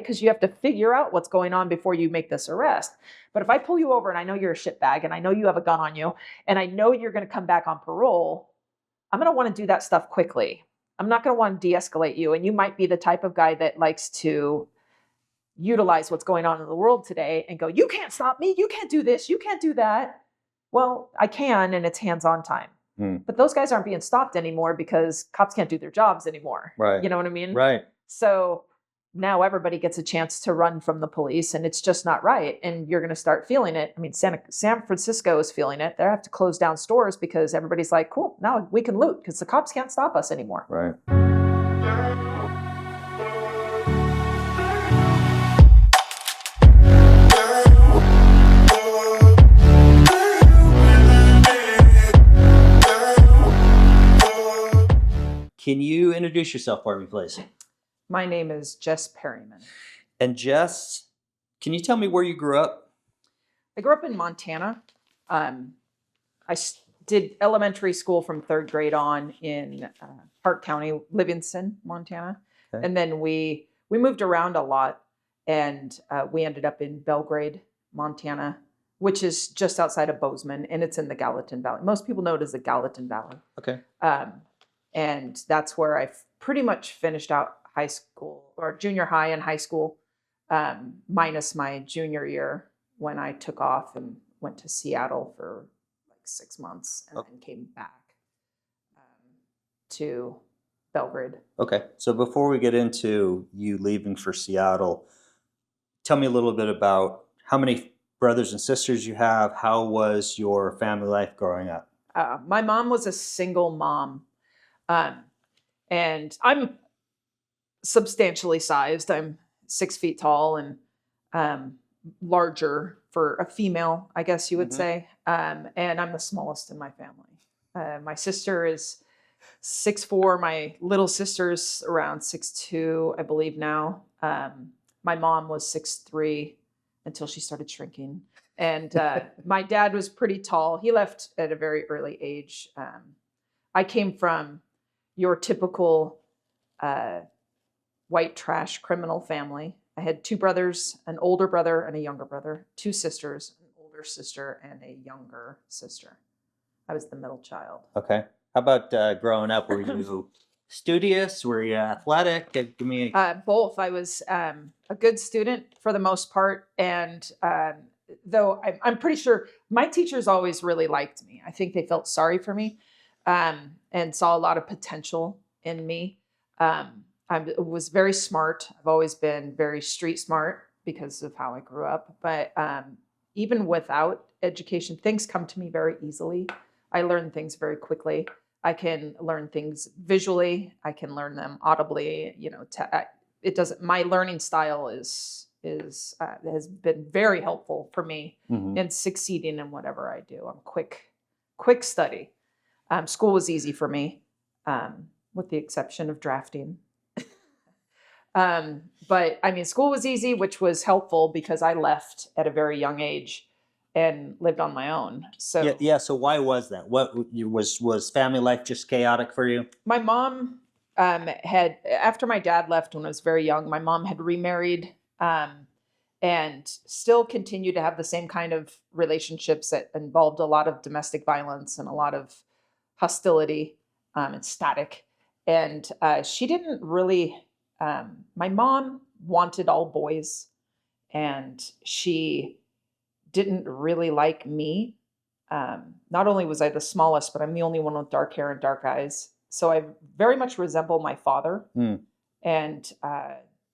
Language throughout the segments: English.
Because you have to figure out what's going on before you make this arrest. But if I pull you over and I know you're a shitbag and I know you have a gun on you and I know you're going to come back on parole, I'm going to want to do that stuff quickly. I'm not going to want to de-escalate you. And you might be the type of guy that likes to utilize what's going on in the world today and go, you can't stop me. You can't do this. You can't do that. Well, I can, and it's hands-on time. But those guys aren't being stopped anymore because cops can't do their jobs anymore. Right. You know what I mean? Right. So now everybody gets a chance to run from the police, and it's just not right. And you're going to start feeling it. I mean, San Francisco is feeling it. They have to close down stores because everybody's like, cool, now we can loot because the cops can't stop us anymore. Right. Can you introduce yourself for me, please? My name is Jess Perryman. And Jess, can you tell me where you grew up? I grew up in Montana. I did elementary school from 3rd grade on in Park County, Livingston, Montana. Okay. And then we moved around a lot, and we ended up in Belgrade, Montana, which is just outside of Bozeman, and it's in the Gallatin Valley. Most people know it as the Gallatin Valley. Okay. And that's where I pretty much finished out high school, or junior high and high school, minus my junior year when I took off and went to Seattle for like 6 months and then came back to Belgrade. Okay. So before we get into you leaving for Seattle, tell me a little bit about how many brothers and sisters you have. How was your family life growing up? My mom was a single mom. And I'm substantially sized. I'm 6 feet tall and larger for a female, I guess you would say. And I'm the smallest in my family. My sister is 6'4". My little sister's around 6'2", I believe now. My mom was 6'3" until she started shrinking. And my dad was pretty tall. He left at a very early age. I came from your typical white trash criminal family. I had 2 brothers, an older brother and a younger brother, 2 sisters, an older sister and a younger sister. I was the middle child. Okay. How about growing up? Were you studious? Were you athletic? Give me both. I was a good student for the most part, and though I'm pretty sure my teachers always really liked me. I think they felt sorry for me. And saw a lot of potential in me. I was very smart. I've always been very street smart because of how I grew up. But even without education, things come to me very easily. I learn things very quickly. I can learn things visually. I can learn them audibly. You know, it doesn't. My learning style has been very helpful for me in succeeding in whatever I do. I'm quick study. School was easy for me, with the exception of drafting. But I mean, school was easy, which was helpful because I left at a very young age and lived on my own. So yeah. So why was that? What was family life just chaotic for you? My mom had, after my dad left when I was very young, my mom had remarried and still continued to have the same kind of relationships that involved a lot of domestic violence and a lot of hostility and static. And she didn't really, my mom wanted all boys, and she didn't really like me. Not only was I the smallest, but I'm the only one with dark hair and dark eyes. So I very much resemble my father. And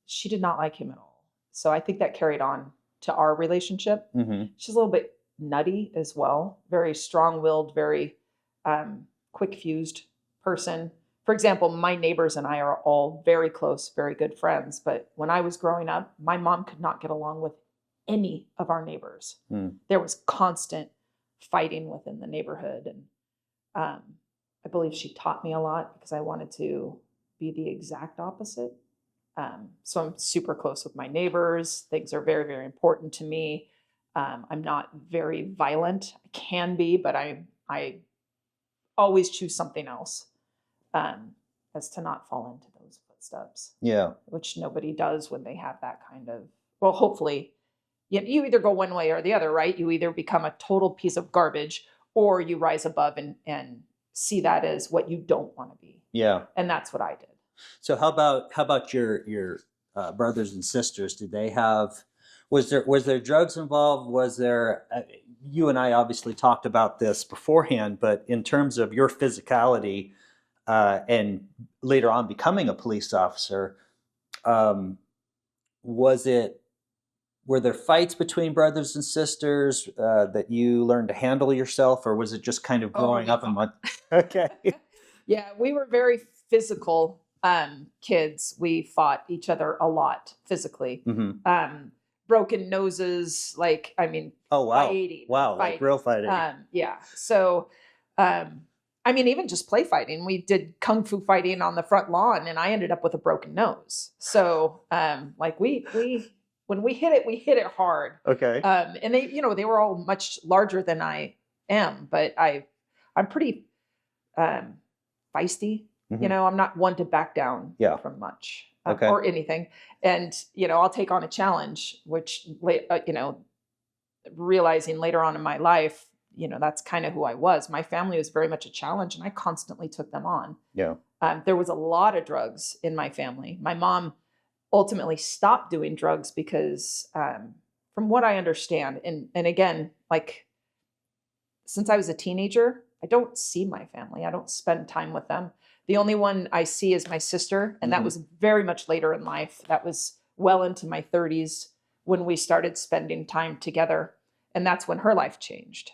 she did not like him at all. So I think that carried on to our relationship. She's a little bit nutty as well, very strong-willed, very quick-fused person. For example, my neighbors and I are all very close, very good friends. But when I was growing up, my mom could not get along with any of our neighbors. There was constant fighting within the neighborhood. And I believe she taught me a lot because I wanted to be the exact opposite. So I'm super close with my neighbors. Things are very, very important to me. I'm not very violent. I can be, but I always choose something else as to not fall into those footsteps. footsteps, Yeah. which nobody does when they have that kind of, well, hopefully you either go one way or the other, right? You either become a total piece of garbage or you rise above and see that as what you don't want to be. Yeah. And that's what I did. So how about your brothers and sisters? Did they have, was there drugs involved? Was there, you and I obviously talked about this beforehand, but in terms of your physicality and later on becoming a police officer, um, was it, were there fights between brothers and sisters that you learned to handle yourself, or was it just kind of growing up in one? Okay. Yeah, we were very physical kids. We fought each other a lot physically. Hmm. Broken noses, like, I mean, Oh, wow. fighting, Wow, like real fighting. yeah. So, I mean, even just play fighting. We did kung fu fighting on the front lawn, and I ended up with a broken nose. So, like we when we hit it hard. Okay. And they were all much larger than I am, but I'm pretty feisty. Mhm. I'm not one to back down Yeah. from much Okay. or anything. And, I'll take on a challenge, which, realizing later on in my life, that's kind of who I was. My family was very much a challenge, and I constantly took them on. Yeah. There was a lot of drugs in my family. My mom ultimately stopped doing drugs because, from what I understand, and again, like, since I was a teenager, I don't see my family. I don't spend time with them. The only one I see is my sister, and that Mhm. was very much later in life. That was well into my 30s when we started spending time together, and that's when her life changed.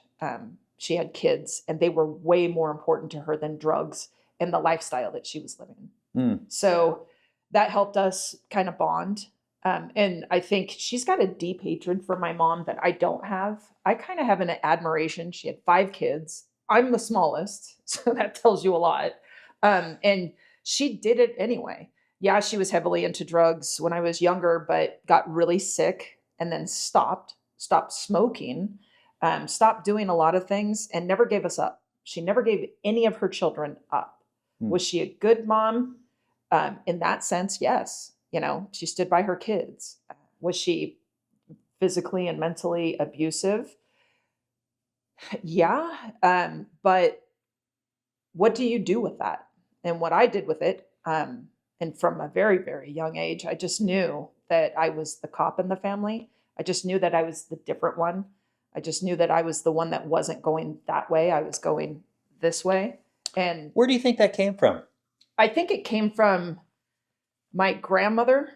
She had kids, and they were way more important to her than drugs and the lifestyle that she was living. Mm. So that helped us kind of bond. And I think she's got a deep hatred for my mom that I don't have. I kind of have an admiration. She had 5 kids. I'm the smallest, so that tells you a lot. And she did it anyway. Yeah, she was heavily into drugs when I was younger, but got really sick and then stopped smoking, stopped doing a lot of things, and never gave us up. She never gave any of her children up. Hmm. Was she a good mom? In that sense, yes. She stood by her kids. Was she physically and mentally abusive? Yeah. But what do you do with that? And what I did with it, and from a very, very young age, I just knew that I was the cop in the family. I just knew that I was the different one. I just knew that I was the one that wasn't going that way. I was going this way. And Where do you think that came from? I think it came from my grandmother,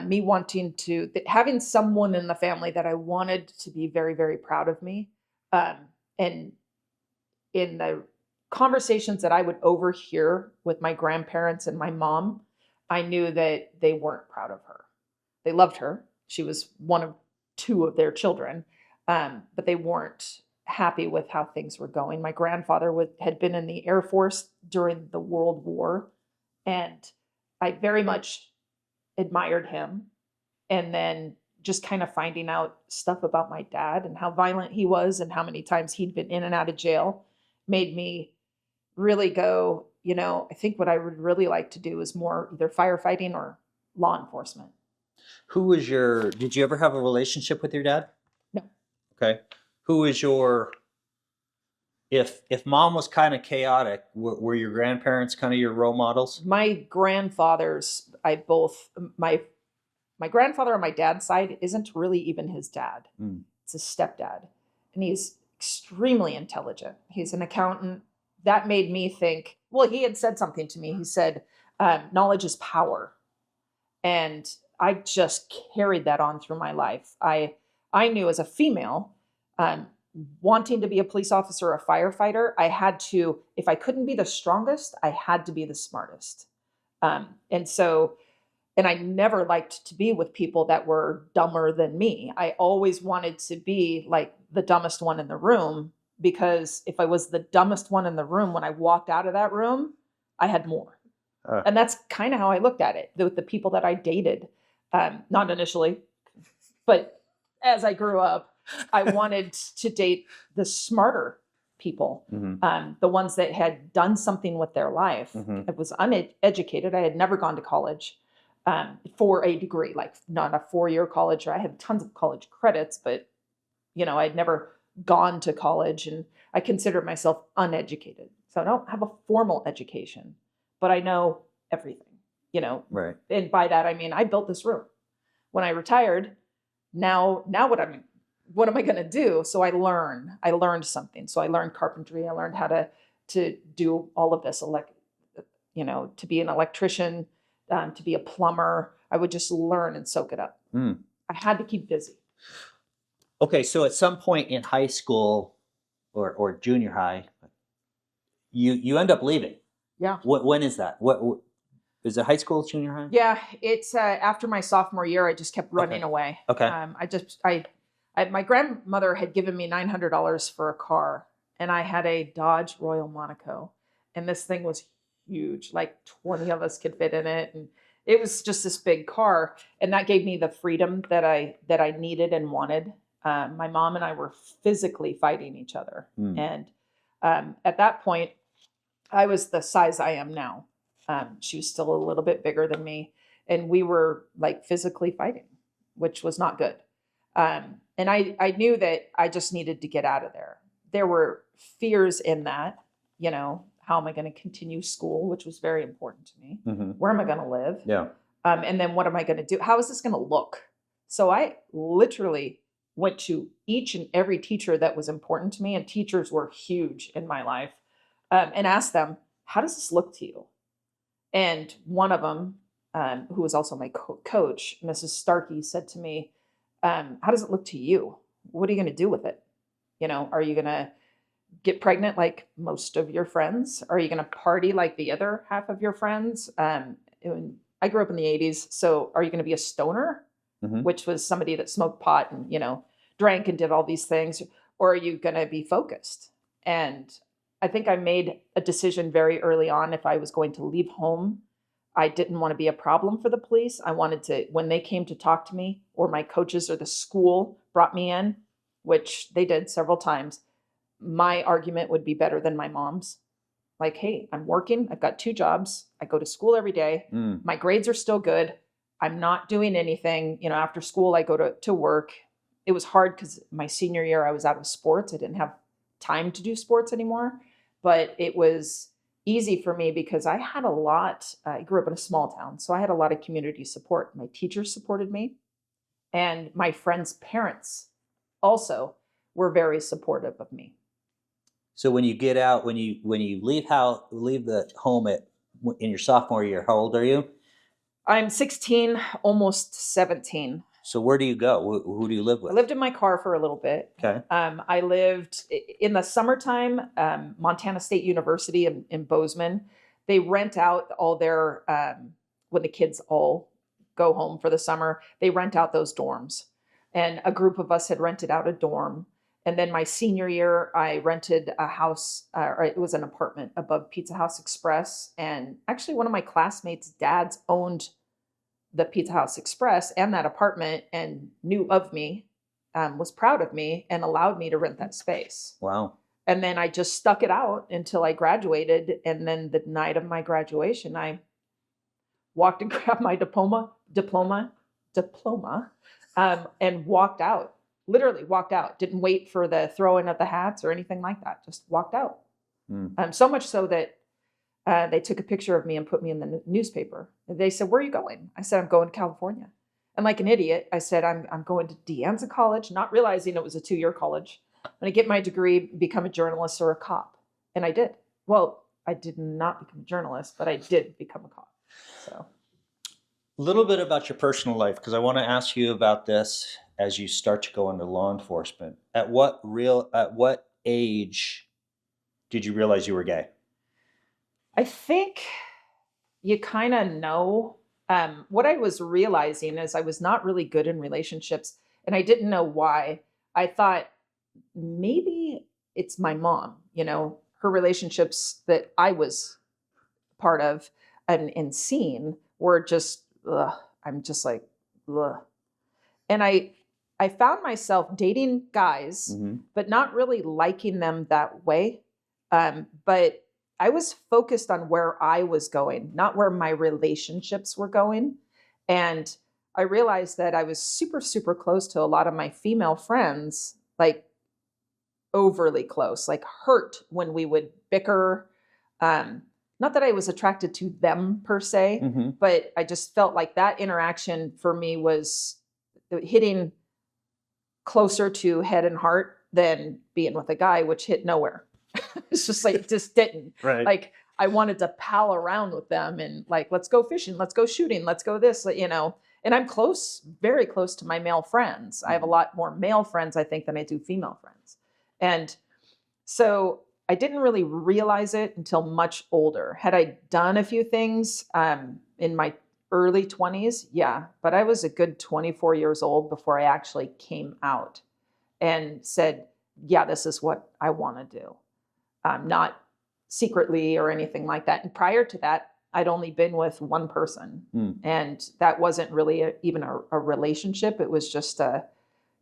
me having someone in the family that I wanted to be very, very proud of me. And in the conversations that I would overhear with my grandparents and my mom, I knew that they weren't proud of her. They loved her. She was one of 2 of their children, but they weren't happy with how things were going. My grandfather had been in the Air Force during the World War, and I very much admired him. And then just kind of finding out stuff about my dad and how violent he was and how many times he'd been in and out of jail made me really go, I think what I would really like to do is more either firefighting or law enforcement. Did you ever have a relationship with your dad? No. Okay. Who was if mom was kind of chaotic, were your grandparents kind of your role models? My grandfathers, my grandfather on my dad's side isn't really even his dad. Mm. It's his stepdad. And he's extremely intelligent. He's an accountant. That made me think, well, he had said something to me. He said, knowledge is power. And I just carried that on through my life. I knew as a female, wanting to be a police officer or a firefighter, I had to, if I couldn't be the strongest, I had to be the smartest. And I never liked to be with people that were dumber than me. I always wanted to be like the dumbest one in the room, because if I was the dumbest one in the room, when I walked out of that room, I had more. And that's kind of how I looked at it with the people that I dated. Not initially, but as I grew up, I wanted to date the smarter people, Mm-hmm. the ones that had done something with their life. Mm-hmm. I was uneducated. I had never gone to college for a degree, like not a 4-year college. I had tons of college credits, but I'd never gone to college, and I considered myself uneducated. So I don't have a formal education, but I know everything. Right. And by that, I mean, I built this room. When I retired, now what am I going to do? So I learned something. So I learned carpentry. I learned how to do all of this, to be an electrician, to be a plumber. I would just learn and soak it up. Mm. I had to keep busy. Okay, so at some point in high school or junior high, you end up leaving. Yeah. When is that? What is it? High school, junior high? Yeah, it's after my sophomore year. I just kept running Okay. away. Okay. My grandmother had given me $900 for a car, and I had a Dodge Royal Monaco, and this thing was huge. Like 20 of us could fit in it, and it was just this big car, and that gave me the freedom that I needed and wanted. My mom and I were physically fighting each other, and at that point, I was the size I am now. She was still a little bit bigger than me, and we were like physically fighting, which was not good. And I knew that I just needed to get out of there. There were fears in that, how am I going to continue school, which was very important to me. Mm-hmm. Where am I going to live? Yeah. And then what am I going to do? How is this going to look? So I literally went to each and every teacher that was important to me, and teachers were huge in my life, and asked them, how does this look to you? And one of them, who was also my coach, Mrs. Starkey, said to me, how does it look to you? What are you going to do with it? Are you going to get pregnant like most of your friends? Are you going to party like the other half of your friends? I grew up in the 80s. So are you going to be a stoner, Mm-hmm. which was somebody that smoked pot and, drank and did all these things? Or are you going to be focused? And I think I made a decision very early on. If I was going to leave home, I didn't want to be a problem for the police. I wanted to, when they came to talk to me, or my coaches or the school brought me in, which they did several times, my argument would be better than my mom's. Like, hey, I'm working. I've got 2 jobs. I go to school every day. My grades are still good. I'm not doing anything. After school, I go to work. It was hard because my senior year, I was out of sports. I didn't have time to do sports anymore, but it was easy for me because I grew up in a small town. So I had a lot of community support. My teachers supported me, and my friends' parents also were very supportive of me. So when you get out, when you leave the home in your sophomore year, how old are you? I'm 16, almost 17. So where do you go? Who do you live with? I lived in my car for a little bit. Okay. I lived in the summertime, Montana State University in Bozeman. They rent out all their, when the kids all go home for the summer, they rent out those dorms. And a group of us had rented out a dorm. And then my senior year, I rented a house, or it was an apartment above Pizza House Express. And actually, one of my classmates' dads owned the Pizza House Express and that apartment, and knew of me, was proud of me, and allowed me to rent that space. Wow. And then I just stuck it out until I graduated. And then the night of my graduation, I walked and grabbed my diploma, and walked out. Literally walked out. Didn't wait for the throwing of the hats or anything like that. Just walked out. So much so that they took a picture of me and put me in the newspaper. They said, where are you going? I said, I'm going to California. And like an idiot, I said, I'm going to De Anza College, not realizing it was a 2-year college. I'm going to get my degree, become a journalist or a cop. And I did. Well, I did not become a journalist, but I did become a cop. So A little bit about your personal life, because I want to ask you about this as you start to go into law enforcement. At what age did you realize you were gay? I think you kind of know. What I was realizing is I was not really good in relationships, and I didn't know why. I thought maybe it's my mom, her relationships that I was part of and seen were just, ugh, I'm just like, ugh. And I found myself dating guys, but not really liking them that way. But I was focused on where I was going, not where my relationships were going. And I realized that I was super, super close to a lot of my female friends, like overly close, like hurt when we would bicker. Not that I was attracted to them per se, but I just felt like that interaction for me was hitting closer to head and heart than being with a guy, which hit nowhere. It's just like, it just didn't. Right. Like, I wanted to pal around with them and like, let's go fishing, let's go shooting, let's go this, you know. And I'm close, very close to my male friends. I have a lot more male friends, I think, than I do female friends. And so I didn't really realize it until much older. Had I done a few things in my early 20s? Yeah, but I was a good 24 years old before I actually came out and said, yeah, this is what I want to do. Not secretly or anything like that. And prior to that, I'd only been with one person. And that wasn't really even a relationship. It was just a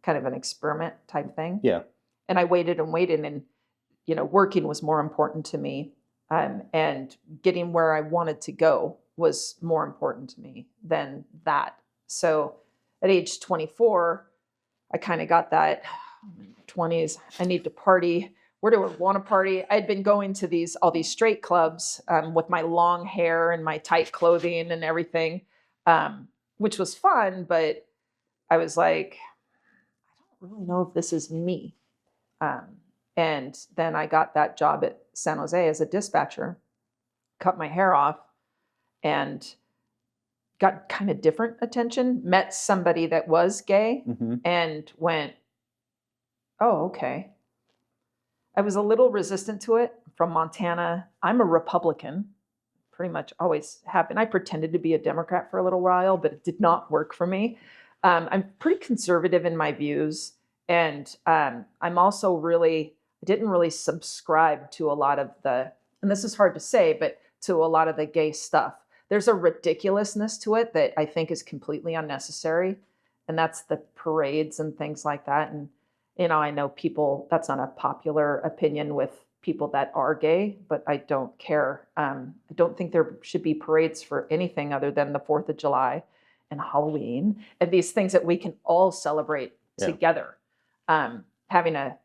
kind of an experiment type thing. Yeah. And I waited and waited, and, you know, working was more important to me. And getting where I wanted to go was more important to me than that. So at age 24, I kind of got that 20s. I need to party. Where do I want to party? I'd been going to all these straight clubs with my long hair and my tight clothing and everything, which was fun. But I was like, I don't really know if this is me. And then I got that job at San Jose as a dispatcher, cut my hair off, and got kind of different attention, met somebody that was gay and went, oh, okay. I was a little resistant to it. From Montana. I'm a Republican, pretty much always have been. I pretended to be a Democrat for a little while, but it did not work for me. I'm pretty conservative in my views. And I'm also I didn't really subscribe to a lot of and this is hard to say, but to a lot of the gay stuff. There's a ridiculousness to it that I think is completely unnecessary. And that's the parades and things like that. And, you know, I know that's not a popular opinion with people that are gay, but I don't care. I don't think there should be parades for anything other than the 4th of July and Halloween and these things that we can all celebrate together. Having a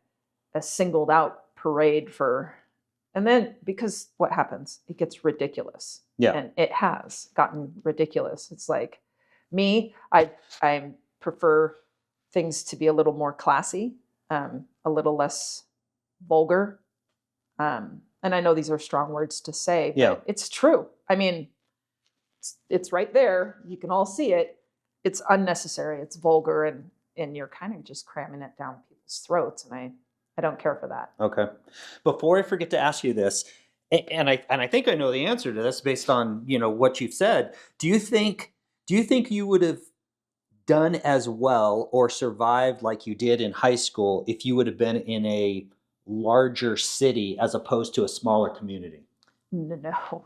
singled out parade and then because what happens, it gets ridiculous. Yeah. And it has gotten ridiculous. It's like me, I prefer things to be a little more classy, a little less vulgar. And I know these are strong words to say, but it's true. I mean, it's right there. You can all see it. It's unnecessary. It's vulgar, and you're kind of just cramming it down people's throats. And I don't care for that. Okay. Before I forget to ask you this, and I think I know the answer to this based on, you know, what you've said. Do you think you would have done as well or survived like you did in high school if you would have been in a larger city as opposed to a smaller community? No,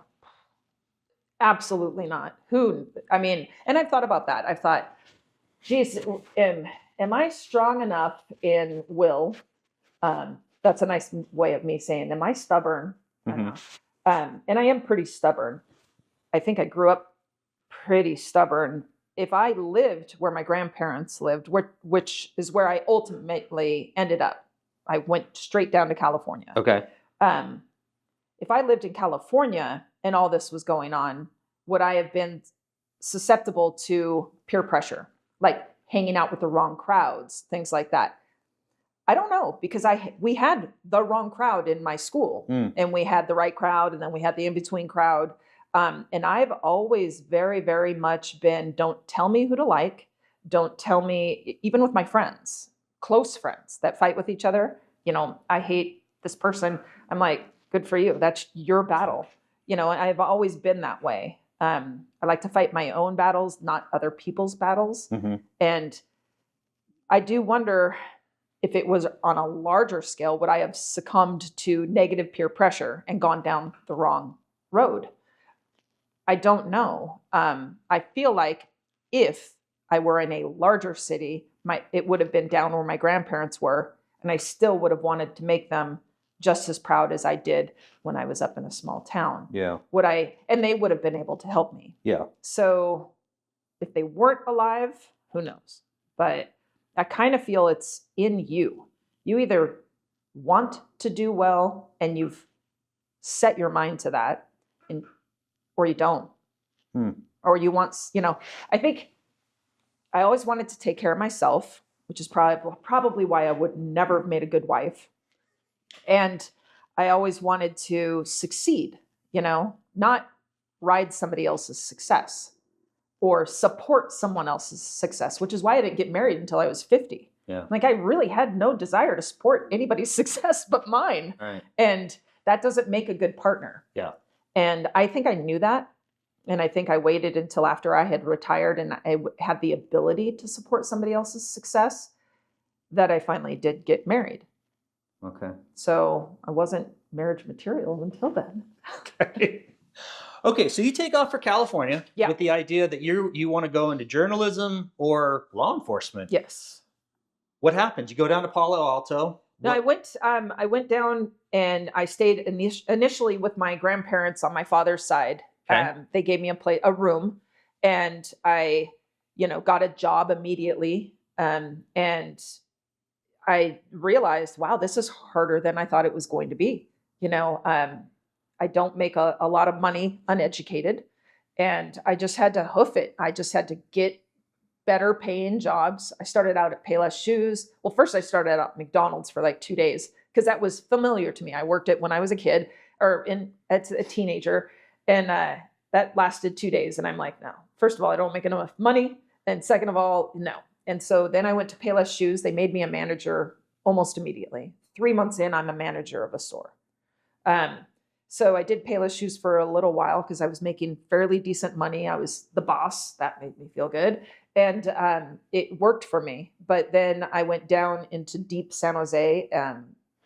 absolutely not. I mean, and I've thought about that. I've thought, geez, am I strong enough in will? That's a nice way of me saying, am I stubborn? And I am pretty stubborn. I think I grew up pretty stubborn. If I lived where my grandparents lived, which is where I ultimately ended up, I went straight down to California. Okay. If I lived in California and all this was going on, would I have been susceptible to peer pressure, like hanging out with the wrong crowds, things like that? I don't know, because we had the wrong crowd in my school, and we had the right crowd, and then we had the in-between crowd. And I've always very, very much been, don't tell me who to like. Don't tell me, even with my friends, close friends that fight with each other. You know, I hate this person. I'm like, good for you. That's your battle. You know, I've always been that way. I like to fight my own battles, not other people's battles. And I do wonder, if it was on a larger scale, would I have succumbed to negative peer pressure and gone down the wrong road? I don't know. I feel like if I were in a larger city, it would have been down where my grandparents were, and I still would have wanted to make them just as proud as I did when I was up in a small town. Yeah. And they would have been able to help me. Yeah. So if they weren't alive, who knows? But I kind of feel it's in you. You either want to do well and you've set your mind to that, or you don't. Or you want, I think I always wanted to take care of myself, which is probably why I would never have made a good wife. And I always wanted to succeed, not ride somebody else's success or support someone else's success, which is why I didn't get married until I was 50. Yeah. Like I really had no desire to support anybody's success but mine. Right. And that doesn't make a good partner. Yeah. And I think I knew that. And I think I waited until after I had retired and I had the ability to support somebody else's success that I finally did get married. Okay. So I wasn't marriage material until then. Okay. Okay, so you take off for California Yeah. with the idea that you want to go into journalism or law enforcement. Yes. What happened? You go down to Palo Alto. No, I went down and I stayed initially with my grandparents on my father's side. Okay. They gave me a room, and I, got a job immediately. And I realized, wow, this is harder than I thought it was going to be. I don't make a lot of money uneducated, and I just had to hoof it. I just had to get better paying jobs. I started out at Payless Shoes. Well, first I started out at McDonald's for like 2 days because that was familiar to me. I worked it when I was a kid or as a teenager, and that lasted 2 days. And I'm like, no, first of all, I don't make enough money. And second of all, no. And so then I went to Payless Shoes. They made me a manager almost immediately. 3 months in, I'm a manager of a store. So I did Payless Shoes for a little while because I was making fairly decent money. I was the boss. That made me feel good. And it worked for me. But then I went down into deep San Jose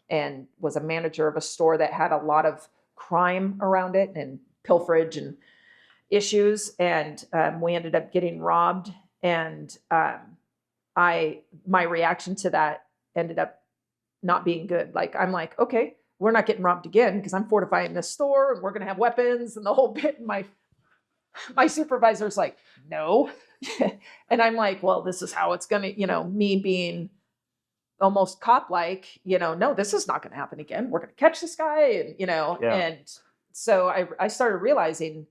and was a manager of a store that had a lot of crime around it and pilferage and issues. And we ended up getting robbed. And my reaction to that ended up not being good. I'm like, okay, we're not getting robbed again because I'm fortifying this store and we're going to have weapons and the whole bit. And my supervisor's like, no. And I'm like, well, this is how it's going to, me being almost cop-like, no, this is not going to happen again. We're going to catch this guy. And, Yeah. And so I started realizing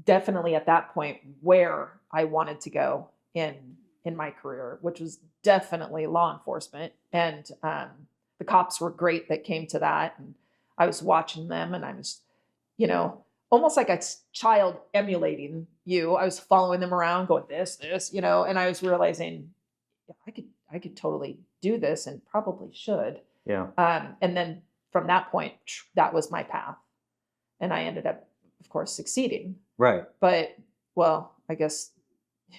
definitely at that point where I wanted to go in my career, which was definitely law enforcement. And, the cops were great that came to that. And I was watching them and I was, almost like a child emulating you. I was following them around going this, and I was realizing I could totally do this and probably should. Yeah. And then from that point, that was my path. And I ended up, of course, succeeding. Right. But, well, I guess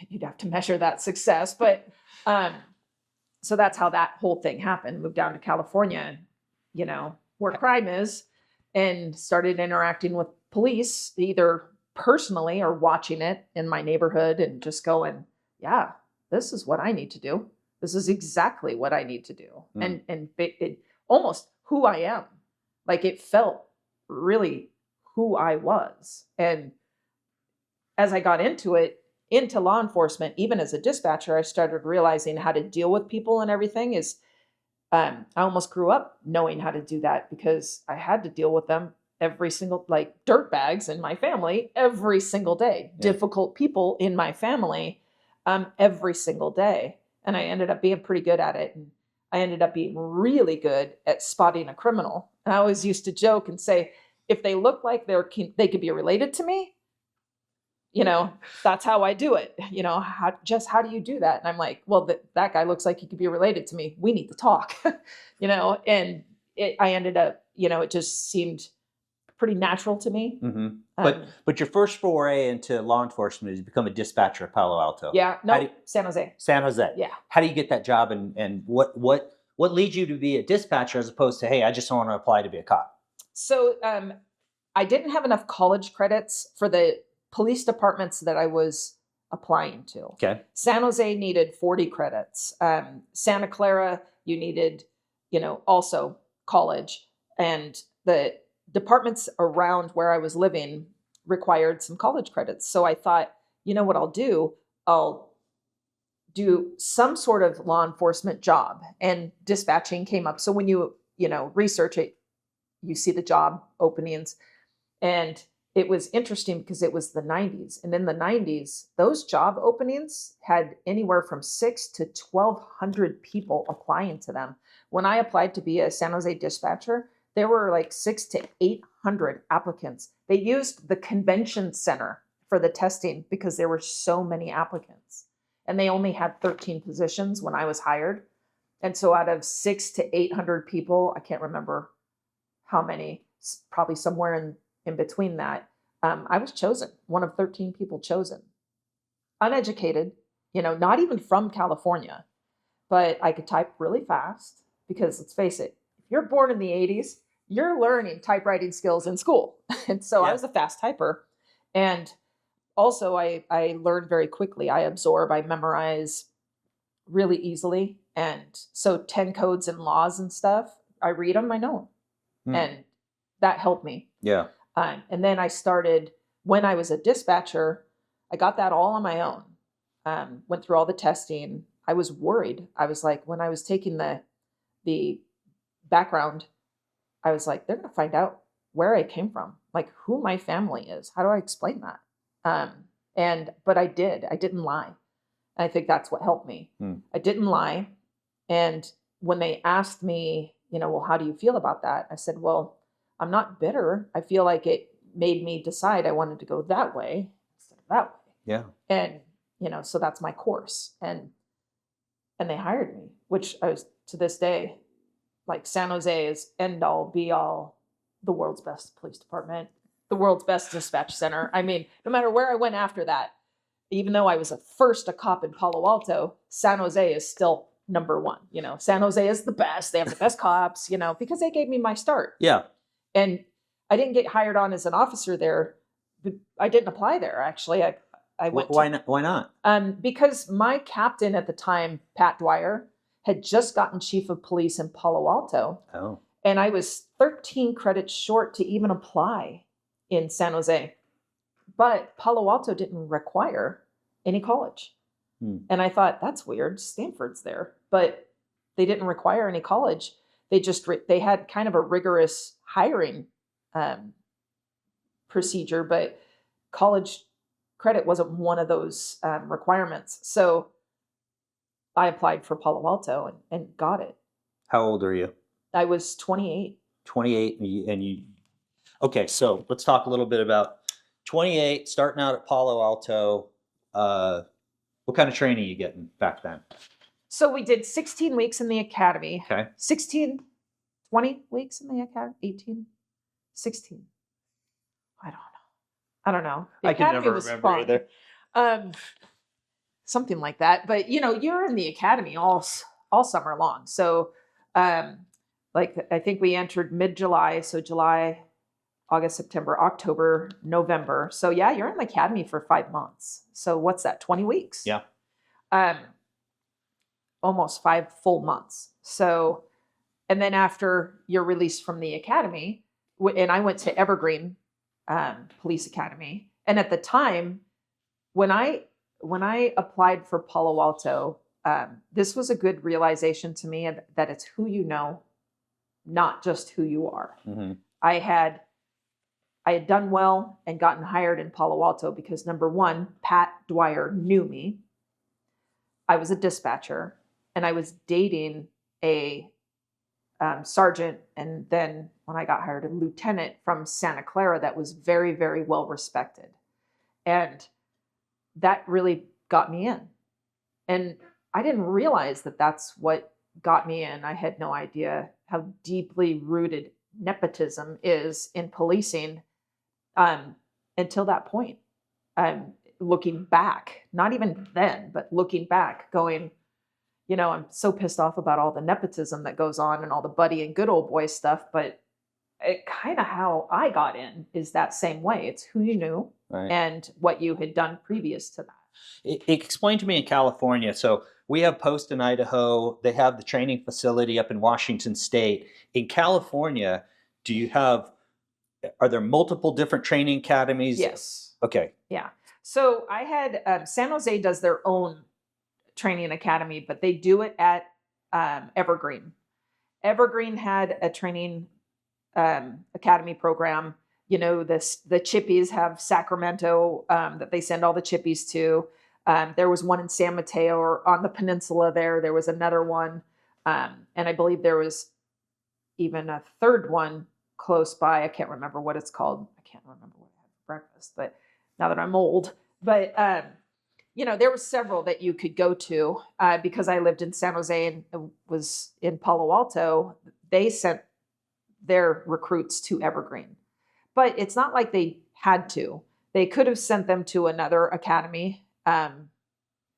you'd have to measure that success. But, so that's how that whole thing happened. Moved down to California, where crime is, and started interacting with police, either personally or watching it in my neighborhood and just going, yeah, this is what I need to do. This is exactly what I need to do. And it almost who I am. Like it felt really who I was. And as I got into law enforcement, even as a dispatcher, I started realizing how to deal with people and everything I almost grew up knowing how to do that because I had to deal with them every single, like dirt bags in my family every single day, difficult people in my family every single day. And I ended up being pretty good at it. And I ended up being really good at spotting a criminal. And I always used to joke and say, if they look like they could be related to me, that's how I do it. How do you do that? And I'm like, well, that guy looks like he could be related to me. We need to talk, and I ended up, it just seemed pretty natural to me. Mm-hmm. But your first foray into law enforcement is you become a dispatcher at Palo Alto. Yeah. No, San Jose. San Jose. Yeah. How do you get that job and what leads you to be a dispatcher as opposed to, hey, I just want to apply to be a cop? So I didn't have enough college credits for the police departments that I was applying to. Okay. San Jose needed 40 credits. Santa Clara, you needed, also college. And the departments around where I was living required some college credits. So I thought, you know what I'll do? I'll do some sort of law enforcement job, and dispatching came up. So when you research it, you see the job openings. And it was interesting because it was the 90s. And in the 90s, those job openings had anywhere from 6 to 1,200 people applying to them. When I applied to be a San Jose dispatcher, there were like 600 to 800 applicants. They used the convention center for the testing because there were so many applicants. And they only had 13 positions when I was hired. And so out of 600 to 800 people, I can't remember how many, probably somewhere in between that, I was chosen, one of 13 people chosen. Uneducated, not even from California, but I could type really fast because, let's face it, if you're born in the 80s, you're learning typewriting skills in school. And so I was a fast typer. And also I learned very quickly. I absorb, I memorize really easily. And so Timecodes and laws and stuff, I read them, I know them. And that helped me. Yeah. And then I started, when I was a dispatcher, I got that all on my own. Went through all the testing. I was worried. I was like, when I was taking the background, I was like, they're going to find out where I came from, like who my family is. How do I explain that? But I didn't lie. And I think that's what helped me. I didn't lie. And when they asked me, well, how do you feel about that? I said, well, I'm not bitter. I feel like it made me decide I wanted to go that way instead of that way. Yeah. And, so that's my course. And they hired me, which I was, to this day, like, San Jose is end all be all, the world's best police department, the world's best dispatch center. I mean, no matter where I went after that, even though I was a cop in Palo Alto, San Jose is still number one. San Jose is the best. They have the best cops, because they gave me my start. Yeah. And I didn't get hired on as an officer there. I didn't apply there, actually. I went. Why not? Why not? Because my captain at the time, Pat Dwyer, had just gotten chief of police in Palo Alto. Oh. And I was 13 credits short to even apply in San Jose. But Palo Alto didn't require any college. And I thought, that's weird. Stanford's there. But they didn't require any college. They had kind of a rigorous hiring procedure, but college credit wasn't one of those requirements. So I applied for Palo Alto and got it. How old are you? I was 28. 28, and you. Okay, so let's talk a little bit about 28, starting out at Palo Alto. What kind of training are you getting back then? So we did 16 weeks in the academy. Okay. 20 weeks in the academy? 18? 16. I don't know. The I can academy never was remember fun. either. Something like that. But, you're in the academy all summer long. So, I think we entered mid-July. So July, August, September, October, November. So yeah, you're in the academy for 5 months. So what's that? 20 weeks? Yeah. Almost 5 full months. So, and then after you're released from the academy, and I went to Evergreen Police Academy. And at the time, when I applied for Palo Alto, this was a good realization to me that it's who you know, not just who you are. Mm-hmm. I had done well and gotten hired in Palo Alto because, number one, Pat Dwyer knew me. I was a dispatcher, and I was dating a sergeant, and then when I got hired, a lieutenant from Santa Clara that was very, very well respected. And that really got me in. And I didn't realize that that's what got me in. I had no idea how deeply rooted nepotism is in policing until that point. Looking back, not even then, but looking back, going, I'm so pissed off about all the nepotism that goes on and all the buddy and good old boy stuff, but it kind of how I got in is that same way. It's who you knew right. and what you had done previous to that. Explain to me in California. So we have Post in Idaho. They have the training facility up in Washington State. In California, do you have, are there multiple different training academies? Yes. Okay. Yeah. So I had San Jose does their own training academy, but they do it at Evergreen. Evergreen had a training academy program. You know, the Chippies have Sacramento that they send all the Chippies to. There was one in San Mateo or on the peninsula there. There was another one. And I believe there was even a third one close by. I can't remember what it's called. I can't remember what I had for breakfast, but now that I'm old. But, you know, there were several that you could go to because I lived in San Jose and was in Palo Alto. They sent their recruits to Evergreen. But it's not like they had to. They could have sent them to another academy.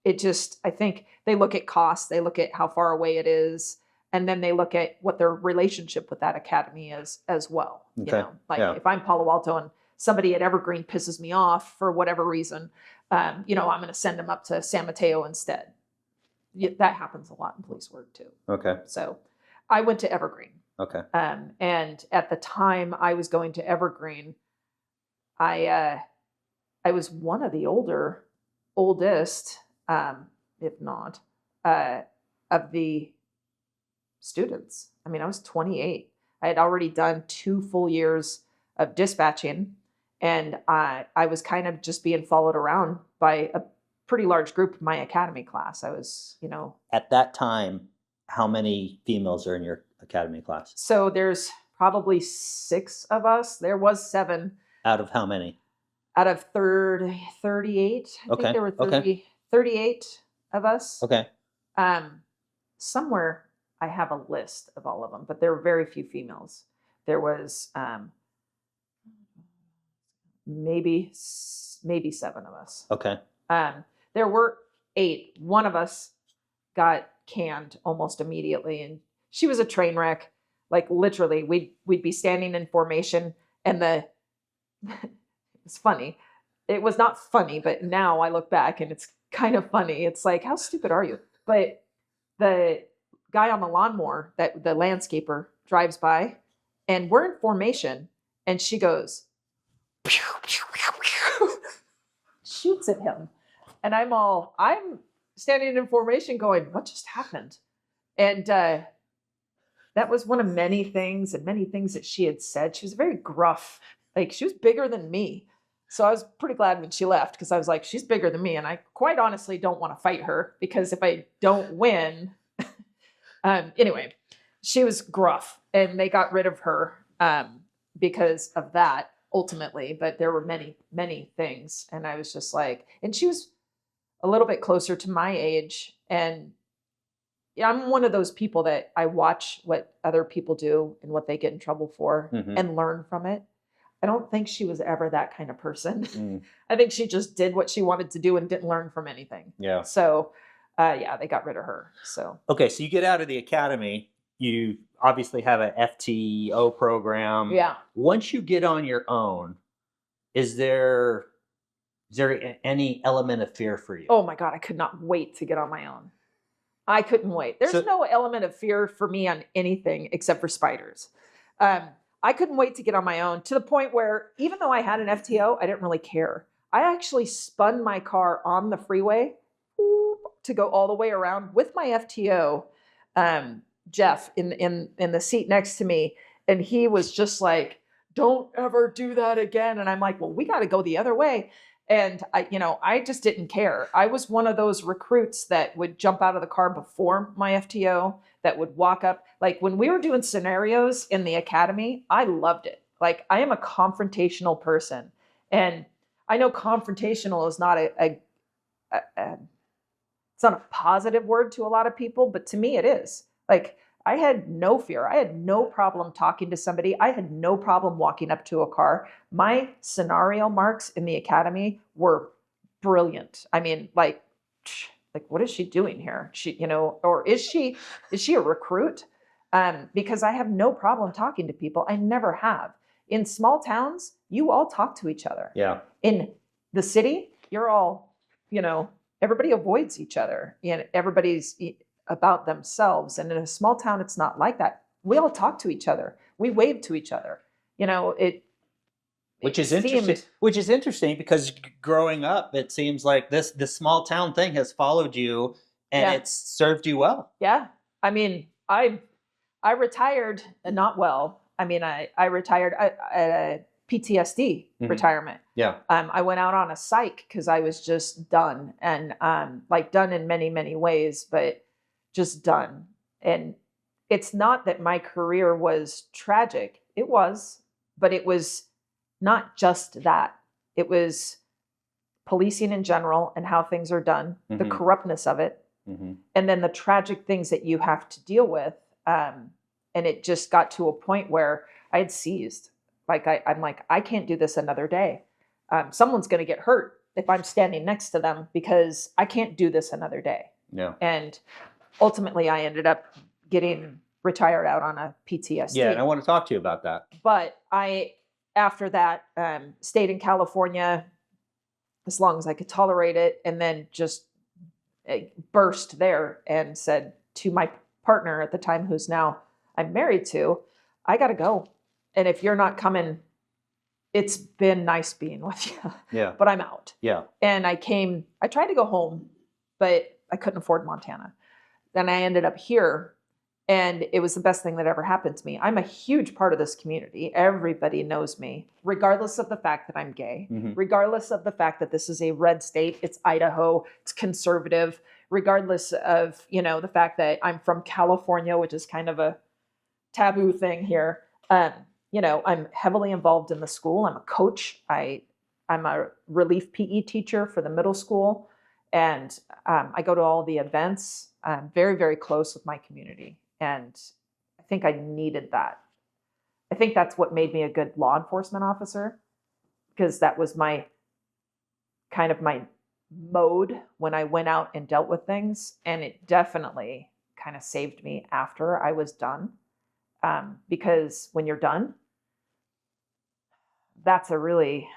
It just, I think they look at cost, they look at how far away it is, and then they look at what their relationship with that academy is as well. Okay. You know, like if I'm Palo Alto and somebody at Evergreen pisses me off for whatever reason, you know, I'm going to send them up to San Mateo instead. That happens a lot in police work too. Okay. So I went to Evergreen. Okay. And at the time I was going to Evergreen, I was one of the oldest, if not, of the students. I mean, I was 28. I had already done 2 full years of dispatching, and I was kind of just being followed around by a pretty large group of my academy class. I was, you know. At that time, how many females are in your academy class? So there's probably 6 of us. There was 7. Out of how many? Out of 38. I think there were 38 of us. Okay. Somewhere I have a list of all of them, but there were very few females. There was maybe 7 of us. Okay. There were 8. One of us got canned almost immediately, and she was a train wreck. Like literally, we'd be standing in formation, and it's funny. It was not funny, but now I look back and it's kind of funny. It's like, how stupid are you? But the guy on the lawnmower, that the landscaper, drives by, and we're in formation, and she goes, pew, pew, pew, pew, shoots at him. And I'm standing in formation going, what just happened? And that was one of many things that she had said. She was very gruff. Like, she was bigger than me. So I was pretty glad when she left, because I was like, she's bigger than me. And I quite honestly don't want to fight her, because if I don't win, anyway, she was gruff, and they got rid of her because of that ultimately. But there were many, many things. And I was just like, and she was a little bit closer to my age. And I'm one of those people that I watch what other people do and what they get in trouble for and learn from it. I don't think she was ever that kind of person. I think she just did what she wanted to do and didn't learn from anything. Yeah. So, yeah, they got rid of her. So. Okay, so you get out of the academy. You obviously have an FTO program. Yeah. Once you get on your own, is there any element of fear for you? Oh my God, I could not wait to get on my own. I couldn't wait. There's no element of fear for me on anything except for spiders. I couldn't wait to get on my own, to the point where even though I had an FTO, I didn't really care. I actually spun my car on the freeway to go all the way around with my FTO, Jeff, in the seat next to me. And he was just like, don't ever do that again. And I'm like, well, we got to go the other way. And I just didn't care. I was one of those recruits that would jump out of the car before my FTO, that would walk up. Like when we were doing scenarios in the academy, I loved it. Like, I am a confrontational person. And I know confrontational is not it's not a positive word to a lot of people, but to me it is. Like, I had no fear. I had no problem talking to somebody. I had no problem walking up to a car. My scenario marks in the academy were brilliant. I mean, like, what is she doing here? Or is she a recruit? Because I have no problem talking to people. I never have. In small towns, you all talk to each other. Yeah. In the city, you're all everybody avoids each other and everybody's about themselves. And in a small town, it's not like that. We all talk to each other. We wave to each other. Which is interesting. Which is interesting because growing up, it seems like this small town thing has followed you, and it's served you well. Yeah, I mean, I retired not well. I mean, I retired at a PTSD retirement. Yeah. I went out on a psych because I was just done, and like done in many, many ways, but just done. And it's not that my career was tragic. It was, but it was not just that. It was policing in general and how things are done, the corruptness of it, and then the tragic things that you have to deal with. And it just got to a point where I had seized. Like I'm like, I can't do this another day. Someone's going to get hurt if I'm standing next to them because I can't do this another day. Yeah. And ultimately, I ended up getting retired out on a PTSD. Yeah, and I want to talk to you about that. But after that, stayed in California as long as I could tolerate it, and then just burst there and said to my partner at the time, who's now I'm married to, I got to go. And if you're not coming, it's been nice being with you. Yeah. But I'm out. Yeah. And I tried to go home, but I couldn't afford Montana. Then I ended up here, and it was the best thing that ever happened to me. I'm a huge part of this community. Everybody knows me, regardless of the fact that I'm gay, regardless of the fact that this is a red state, it's Idaho, it's conservative, regardless of, the fact that I'm from California, which is kind of a taboo thing here. I'm heavily involved in the school. I'm a coach. I'm a relief PE teacher for the middle school. And I go to all the events. I'm very, very close with my community. And I think I needed that. I think that's what made me a good law enforcement officer, because that was my mode when I went out and dealt with things. And it definitely kind of saved me after I was done. Because when you're done, that's a really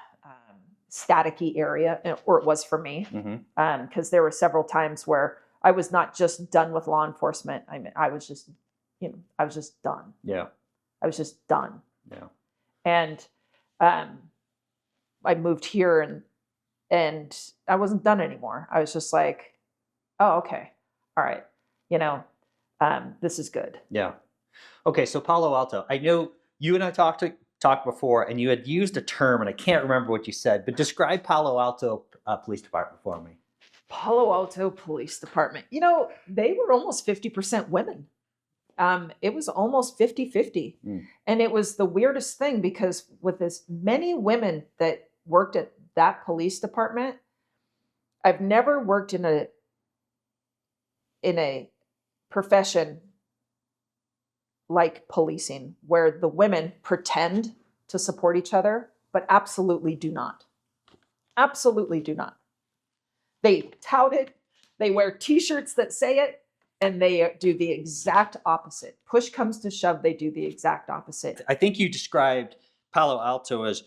staticky area, or it was for me, because there were several times where I was not just done with law enforcement. I mean, I was just done. Yeah. I was just done. Yeah. And I moved here and I wasn't done anymore. I was just like, oh, okay. All right. This is good. Yeah. Okay. So Palo Alto, I know you and I talked before, and you had used a term, and I can't remember what you said, but describe Palo Alto Police Department for me. Palo Alto Police Department. They were almost 50% women. It was almost 50-50. And it was the weirdest thing, because with as many women that worked at that police department, I've never worked in a profession like policing, where the women pretend to support each other, but absolutely do not. Absolutely do not. They tout it, they wear t-shirts that say it, and they do the exact opposite. Push comes to shove, they do the exact opposite. I think you described Palo Alto as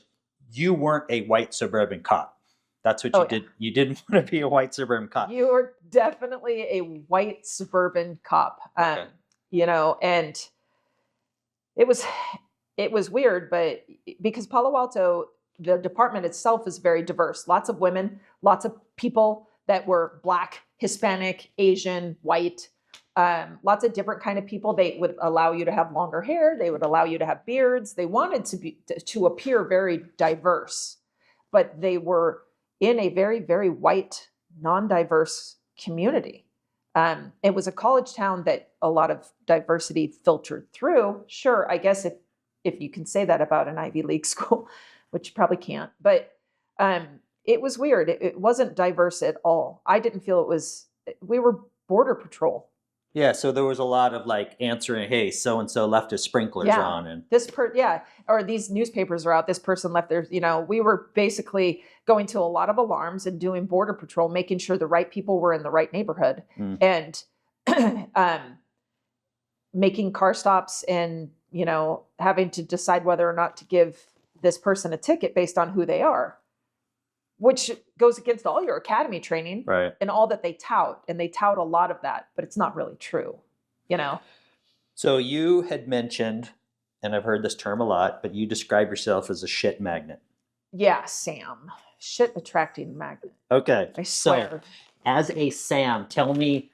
you weren't a white suburban cop. That's what you did. You didn't want to be a white suburban cop. You were definitely a white suburban cop. Okay. And it was weird, but because Palo Alto, the department itself is very diverse. Lots of women, lots of people that were Black, Hispanic, Asian, white, lots of different kind of people. They would allow you to have longer hair. They would allow you to have beards. They wanted to appear very diverse, but they were in a very, very white, non-diverse community. It was a college town that a lot of diversity filtered through. Sure, I guess if you can say that about an Ivy League school, which you probably can't, but it was weird. It wasn't diverse at all. I didn't feel we were border patrol. Yeah, so there was a lot of like answering, hey, so-and-so left his sprinklers on. And or these newspapers are out, this person left their, we were basically going to a lot of alarms and doing border patrol, making sure the right people were in the right neighborhood, and making car stops and, having to decide whether or not to give this person a ticket based on who they are. which goes against all your academy training Right. and all that they tout. And they tout a lot of that, but it's not really true, you know? So you had mentioned, and I've heard this term a lot, but you describe yourself as a shit magnet. Yeah, Sam. Shit attracting magnet. Okay. I swear. So as a Sam, tell me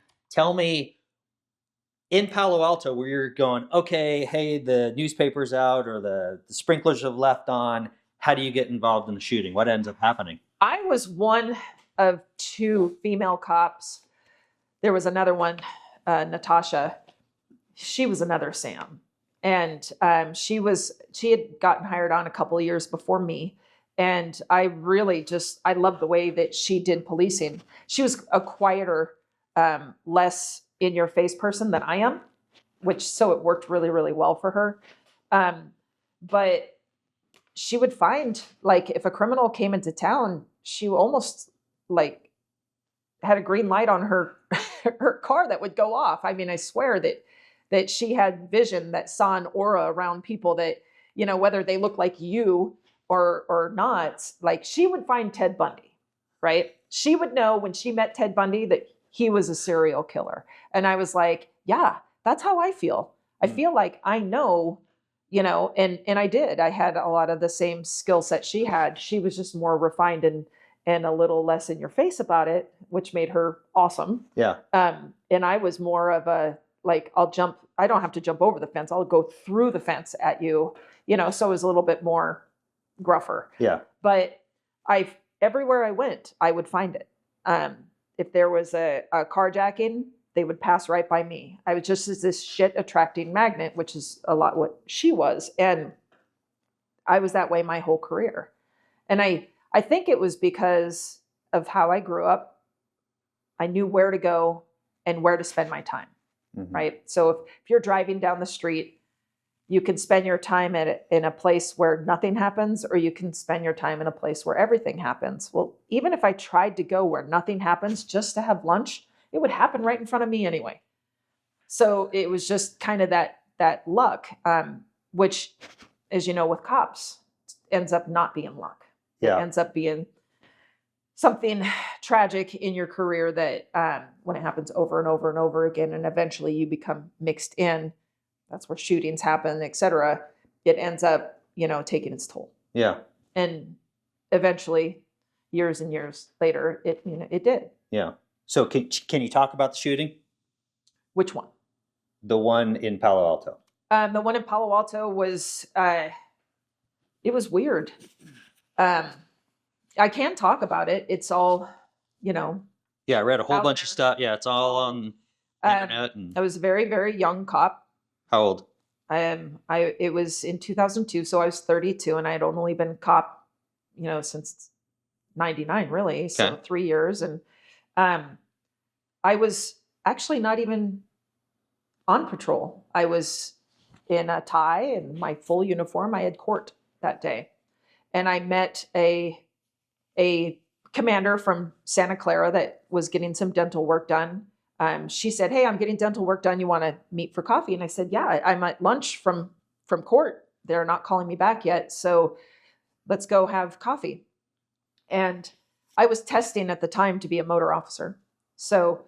in Palo Alto where you're going, okay, hey, the newspaper's out or the sprinklers have left on. How do you get involved in the shooting? What ends up happening? I was one of 2 female cops. There was another one, Natasha. She was another Sam. And she had gotten hired on a couple of years before me. And I really I loved the way that she did policing. She was a quieter, less in your face person than I am, so it worked really, really well for her. But she would find, like, if a criminal came into town, she almost like had a green light on her her car that would go off. I mean, I swear that she had vision that saw an aura around people that, you know, whether they look like you or not. Like, she would find Ted Bundy, right? She would know when she met Ted Bundy that he was a serial killer. And I was like, yeah, that's how I feel. I feel like I know, you know, and I did. I had a lot of the same skill set she had. She was just more refined and a little less in your face about it, which made her awesome. Yeah. And I was more of a, like, I don't have to jump over the fence. I'll go through the fence at you, you know, so it was a little bit more gruffer. Yeah. But everywhere I went, I would find it. If there was a carjacking, they would pass right by me. I was just this shit attracting magnet, which is a lot what she was. And I was that way my whole career. And I think it was because of how I grew up. I knew where to go and where to spend my time, right? So if you're driving down the street, you can spend your time in a place where nothing happens, or you can spend your time in a place where everything happens. Well, even if I tried to go where nothing happens just to have lunch, it would happen right in front of me anyway. So it was just kind of that luck, which, as you know, with cops, ends up not being luck. Yeah. It ends up being something tragic in your career that when it happens over and over and over again, and eventually you become mixed in, that's where shootings happen, et cetera. It ends up, you know, taking its toll. Yeah. And eventually, years and years later, it did. Yeah. So can you talk about the shooting? Which one? The one in Palo Alto. The one in Palo Alto was, it was weird. I can talk about it. It's all, you know. Yeah, I read a whole out bunch there. of stuff. Yeah, it's all on the internet. And I was a very, very young cop. how old? It was in 2002, so I was 32, and I had only been cop, you know, since 99, really. So Okay. 3 years. And I was actually not even on patrol. I was in a tie and my full uniform. I had court that day. And I met a commander from Santa Clara that was getting some dental work done. She said, "Hey, I'm getting dental work done. You want to meet for coffee?" And I said, "Yeah, I'm at lunch from court. They're not calling me back yet. So let's go have coffee." And I was testing at the time to be a motor officer. So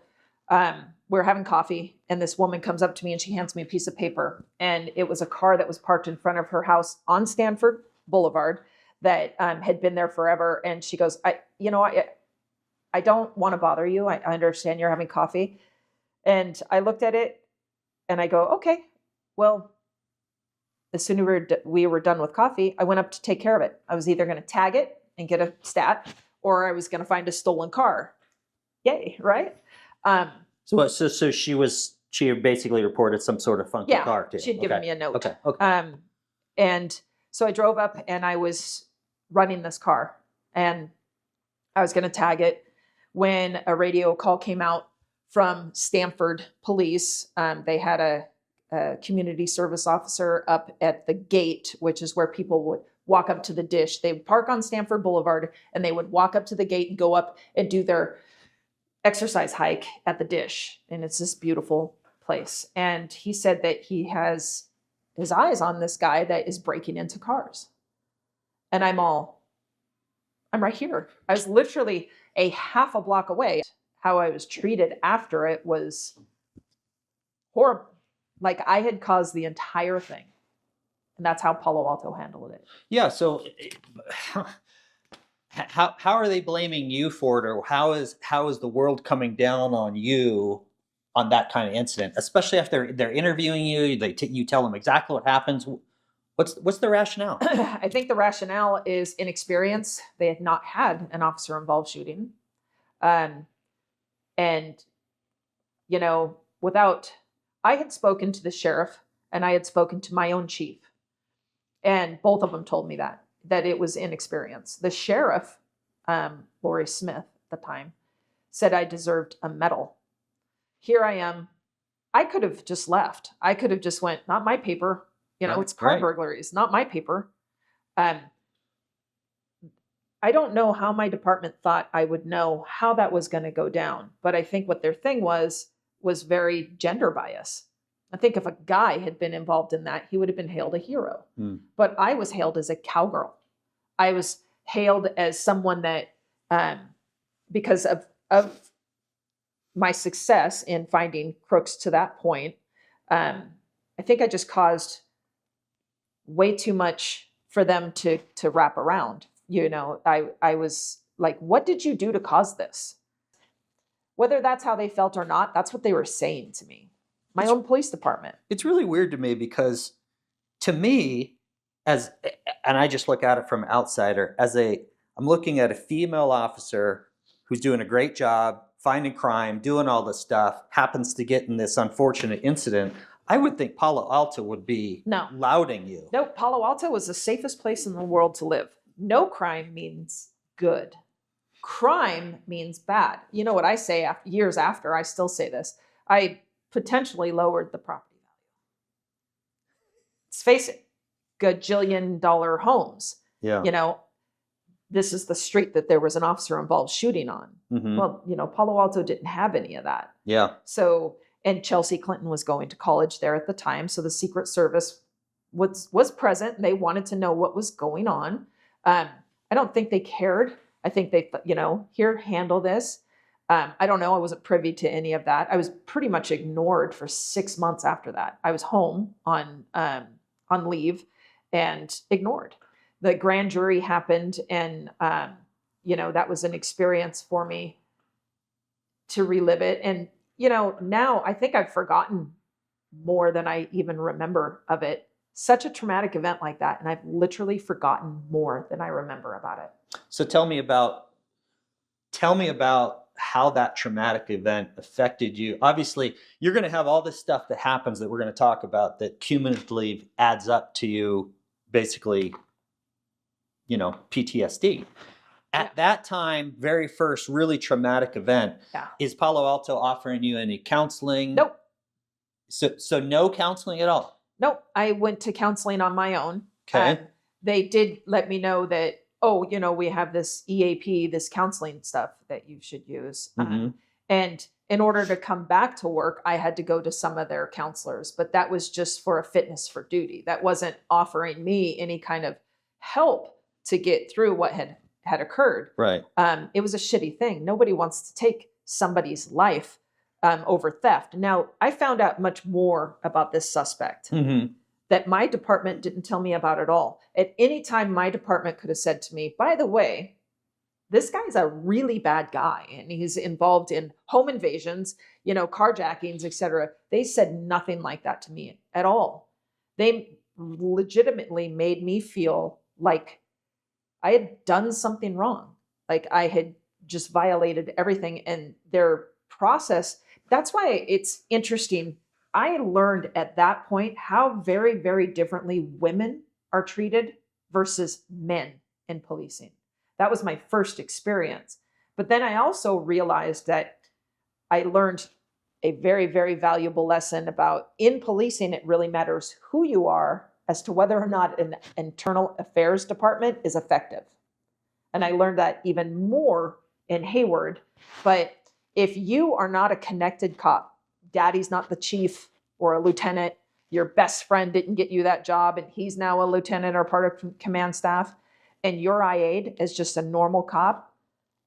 we're having coffee, and this woman comes up to me and she hands me a piece of paper. And it was a car that was parked in front of her house on Stanford Boulevard that had been there forever. And she goes, I don't want to bother you. I understand you're having coffee. And I looked at it and I go, okay, well, as soon as we were done with coffee, I went up to take care of it. I was either going to tag it and get a stat, or I was going to find a stolen car. Yay, right? So she basically reported some sort of funky car to you. She'd given me a note. Okay. And so I drove up and I was running this car and I was going to tag it when a radio call came out from Stanford Police. They had a community service officer up at the gate, which is where people would walk up to the dish. They would park on Stanford Boulevard and they would walk up to the gate and go up and do their exercise hike at the dish. And it's this beautiful place. And he said that he has his eyes on this guy that is breaking into cars. And I'm all, I'm right here. I was literally a half a block away. How I was treated after it was horrible. Like I had caused the entire thing. And that's how Palo Alto handled it. Yeah. So how are they blaming you for it, or how is the world coming down on you on that kind of incident? Especially if they're interviewing you, you tell them exactly what happens. What's the rationale? I think the rationale is inexperience. They had not had an officer involved shooting. And, you know, I had spoken to the sheriff and I had spoken to my own chief. And both of them told me that it was inexperience. The sheriff, Lori Smith at the time, said I deserved a medal. Here I am. I could have just left. I could have just went, not my paper. You know, it's car burglaries, not my paper. I don't know how my department thought I would know how that was going to go down. But I think what their thing was very gender bias. I think if a guy had been involved in that, he would have been hailed a hero. But I was hailed as a cowgirl. I was hailed as someone that, because of my success in finding crooks to that point, I think I just caused way too much for them to wrap around. You know, I was like, what did you do to cause this? Whether that's how they felt or not, that's what they were saying to me. My own police department. It's really weird to me because to me, and I just look at it from an outsider, I'm looking at a female officer who's doing a great job, finding crime, doing all this stuff, happens to get in this unfortunate incident. I would think Palo Alto would be lauding you. No, Palo Alto was the safest place in the world to live. No crime means good. Crime means bad. You know what I say years after, I still say this. I potentially lowered the property value. Let's face it, gajillion-dollar homes. Yeah. You know, this is the street that there was an officer involved shooting on. Mm-hmm. Well, you know, Palo Alto didn't have any of that. Yeah. So, and Chelsea Clinton was going to college there at the time. So the Secret Service was present. And they wanted to know what was going on. I don't think they cared. I think they, you know, here, handle this. I don't know. I wasn't privy to any of that. I was pretty much ignored for 6 months after that. I was home on leave and ignored. The grand jury happened, and you know, that was an experience for me to relive it. And you know, now I think I've forgotten more than I even remember of it. Such a traumatic event like that, and I've literally forgotten more than I remember about it. So tell me about how that traumatic event affected you. Obviously, you're going to have all this stuff that happens that we're going to talk about that cumulatively adds up to you, basically, you know, PTSD. At that time, very first really traumatic event, is Palo Alto offering you any counseling? Nope. So no counseling at all? Nope. I went to counseling on my own. Okay. They did let me know that, oh, you know, we have this EAP, this counseling stuff that you should use. Mm-hmm. And in order to come back to work, I had to go to some of their counselors, but that was just for a fitness for duty. That wasn't offering me any kind of help to get through what had occurred. Right. It was a shitty thing. Nobody wants to take somebody's life over theft. Now, I found out much more about this suspect. Mm-hmm. That my department didn't tell me about at all. At any time, my department could have said to me, by the way, this guy's a really bad guy and he's involved in home invasions, you know, carjackings, etc. They said nothing like that to me at all. They legitimately made me feel like I had done something wrong. Like I had just violated everything, and their process. That's why it's interesting. I learned at that point how very, very differently women are treated versus men in policing. That was my first experience. But then I also realized that I learned a very, very valuable lesson about in policing, it really matters who you are as to whether or not an internal affairs department is effective. And I learned that even more in Hayward. But if you are not a connected cop, daddy's not the chief or a lieutenant, your best friend didn't get you that job and he's now a lieutenant or part of command staff, and your IA'd as just a normal cop,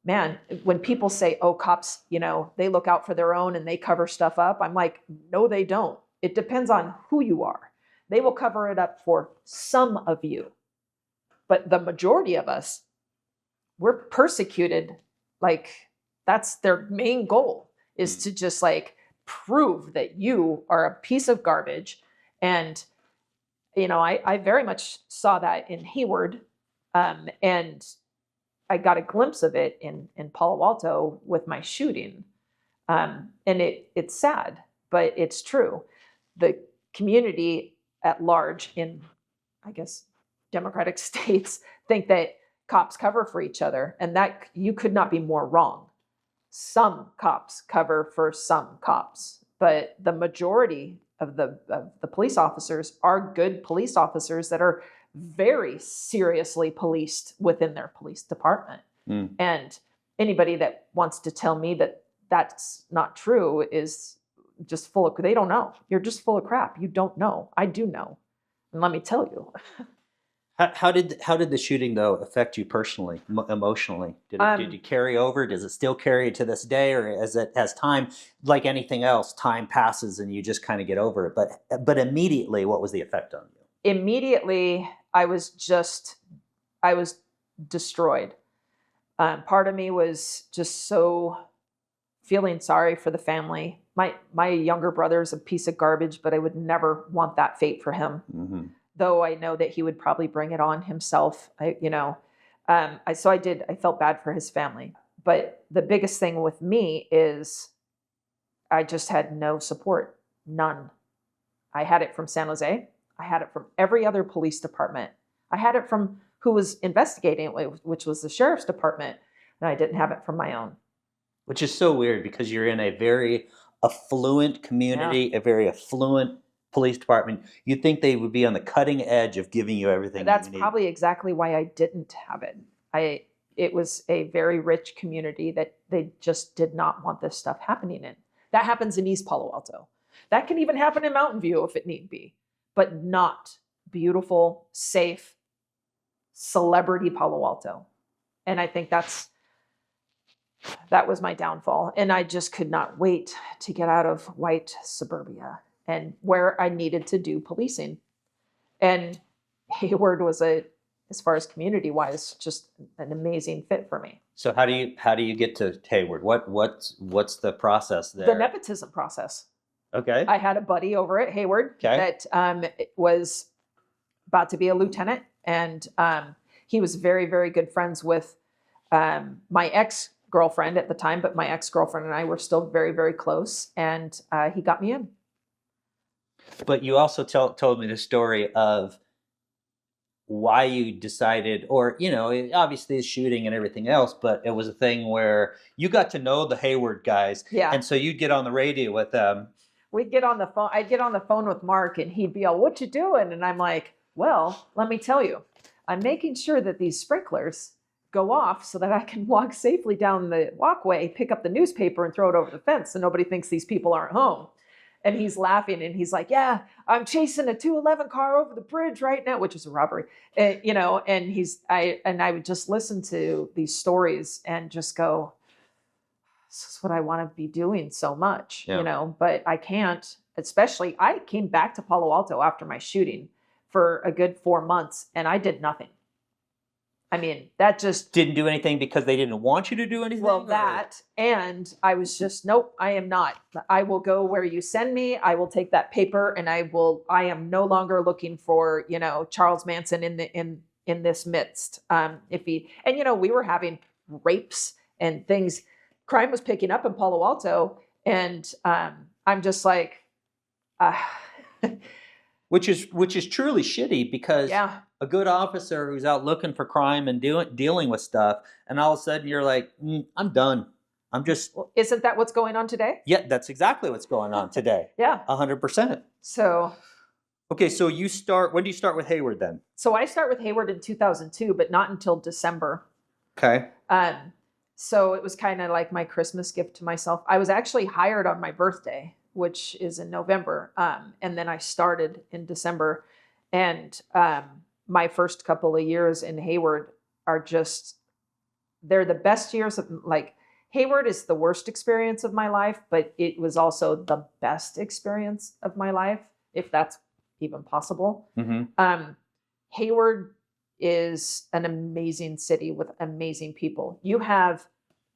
man, when people say, oh, cops, they look out for their own and they cover stuff up, I'm like, no, they don't. It depends on who you are. They will cover it up for some of you. But the majority of us, we're persecuted. Like, that's their main goal, is to just like prove that you are a piece of garbage. And, I very much saw that in Hayward. And I got a glimpse of it in Palo Alto with my shooting. And it's sad, but it's true. The community at large in, I guess, democratic states think that cops cover for each other, and that you could not be more wrong. Some cops cover for some cops, but the majority of the police officers are good police officers that are very seriously policed within their police department. And anybody that wants to tell me that that's not true is just they don't know. You're just full of crap. You don't know. I do know. And let me tell you. How did the shooting though affect you personally, emotionally? Did you carry over? Does it still carry to this day, or as time, like anything else, time passes and you just kind of get over it? But immediately, what was the effect on you? Immediately, I was destroyed. Part of me was just so feeling sorry for the family. My younger brother's a piece of garbage, but I would never want that fate for him. Mm-hmm. Though I know that he would probably bring it on himself. I felt bad for his family. But the biggest thing with me is I just had no support, none. I had it from San Jose. I had it from every other police department. I had it from who was investigating it, which was the sheriff's department. And I didn't have it from my own. Which is so weird, because you're in a very affluent community, a very affluent police department. You'd think they would be on the cutting edge of giving you everything. That's probably exactly why I didn't have it. It was a very rich community that they just did not want this stuff happening in. That happens in East Palo Alto. That can even happen in Mountain View if it need be, but not beautiful, safe, celebrity Palo Alto. And I think that was my downfall. And I just could not wait to get out of white suburbia and where I needed to do policing. And Hayward was as far as community-wise, just an amazing fit for me. So how do you get to Hayward? What's the process there? The nepotism process. Okay. I had a buddy over at Hayward that was about to be a lieutenant, and he was very, very good friends with my ex-girlfriend at the time, but my ex-girlfriend and I were still very, very close, and he got me in. But you also told me the story of why you decided, or, obviously the shooting and everything else, but it was a thing where you got to know the Hayward guys. Yeah. And so you'd get on the radio with them. We'd get on the phone. I'd get on the phone with Mark, and he'd be all, "What you doing?" And I'm like, "Well, let me tell you, I'm making sure that these sprinklers go off so that I can walk safely down the walkway, pick up the newspaper, and throw it over the fence so nobody thinks these people aren't home." And he's laughing, and he's like, "Yeah, I'm chasing a 211 car over the bridge right now," which is a robbery. And I would just listen to these stories and just go, this is what I want to be doing so much, but I can't. Especially, I came back to Palo Alto after my shooting for a good 4 months, and I did nothing. I mean, that just didn't do anything because they didn't want you to do anything. Well, that, and I was just, nope, I am not. I will go where you send me. I will take that paper, and I am no longer looking for, Charles Manson in this midst. We were having rapes and things. Crime was picking up in Palo Alto, and I'm just like, which is truly shitty, because a good officer who's out looking for crime and dealing with stuff, and all of a sudden you're like, I'm done. I'm just. Well, isn't that what's going on today? Yeah, that's exactly what's going on today. Yeah, 100%. So. Okay, so when do you start with Hayward then? So I start with Hayward in 2002, but not until December. Okay. So it was kind of like my Christmas gift to myself. I was actually hired on my birthday, which is in November. And then I started in December. And my first couple of years in Hayward, are just, they're the best years of, like, Hayward is the worst experience of my life, but it was also the best experience of my life, if that's even possible. Mm-hmm. Hayward is an amazing city with amazing people. You have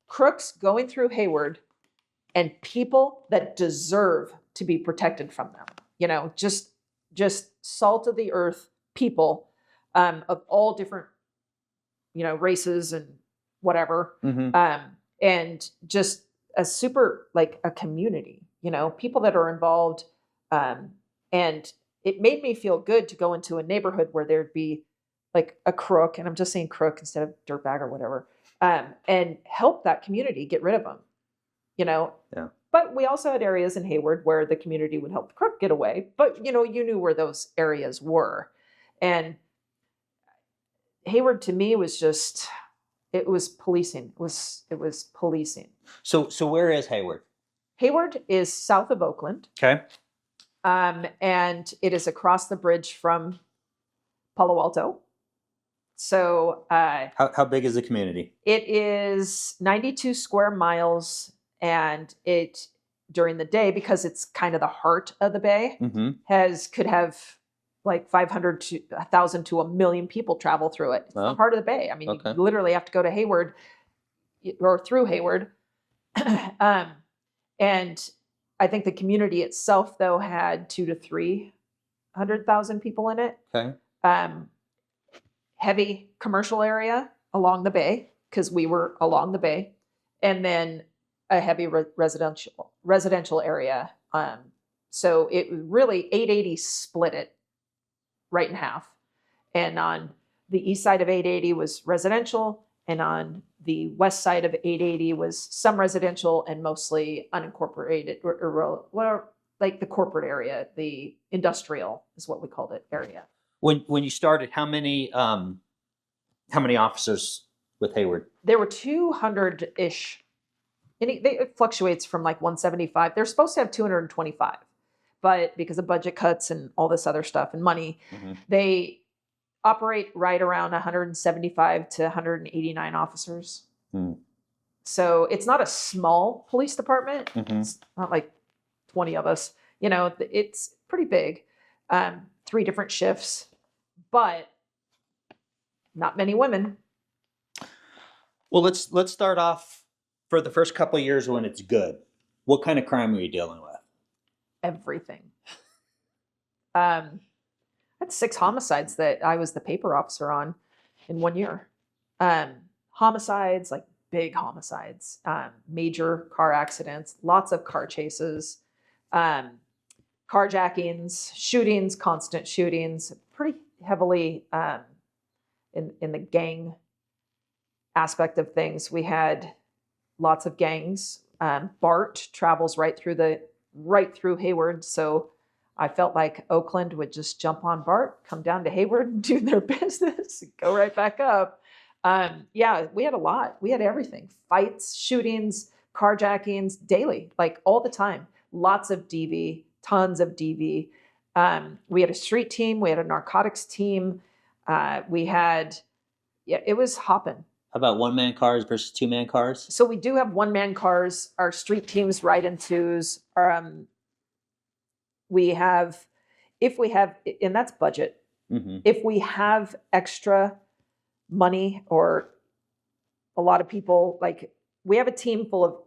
crooks going through Hayward and people that deserve to be protected from them. You know, just salt of the earth people, of all different, you know, races and whatever. Mm-hmm. And just a super, like, a community, you know, people that are involved. And it made me feel good to go into a neighborhood where there'd be like a crook, and I'm just saying crook instead of dirtbag or whatever, and help that community get rid of them, you know? Yeah. But we also had areas in Hayward where the community would help the crook get away. But, you know, you knew where those areas were. And Hayward to me was just, it was policing. It was policing. So where is Hayward? Hayward is south of Oakland. Okay. And it is across the bridge from Palo Alto. So How big is the community? it is 92 square miles, and it, during the day, because it's kind of the heart of the bay, Mm-hmm. could have like 500 to 1,000 to 1,000,000 people travel through it. It's the heart of the bay. I mean, Okay. you literally have to go to Hayward or through Hayward. And I think the community itself, though, had 200,000 to 300,000 people in it. Okay. Heavy commercial area along the bay, because we were along the bay, and then a heavy residential area. So it really, 880 split it right in half. And on the east side of 880 was residential, and on the west side of 880 was some residential and mostly unincorporated, or like the corporate area, the industrial is what we called it, area. When you started, how many officers with Hayward? There were 200-ish. And it fluctuates from like 175. They're supposed to have 225, but because of budget cuts and all this other stuff and money, they operate right around 175 to 189 officers. So it's not a small police department. It's not like 20 of us. You know, it's pretty big. 3 different shifts, but not many women. Well, let's start off for the first couple of years when it's good. What kind of crime are you dealing with? Everything. I had 6 homicides that I was the paper officer on in 1 year. Homicides, like big homicides, major car accidents, lots of car chases, carjackings, shootings, constant shootings, pretty heavily in the gang aspect of things. We had lots of gangs. BART travels right through Hayward, so I felt like Oakland would just jump on BART, come down to Hayward, and do their business, and go right back up. Yeah, we had a lot. We had everything: fights, shootings, carjackings, daily, like all the time. Lots of DV, tons of DV. We had a street team. We had a narcotics team. It was hopping. How about one-man cars versus two-man cars? So we do have one-man cars. Our street teams ride in twos. We have, if we have, and that's budget. If we have extra money or a lot of people, like we have a team full of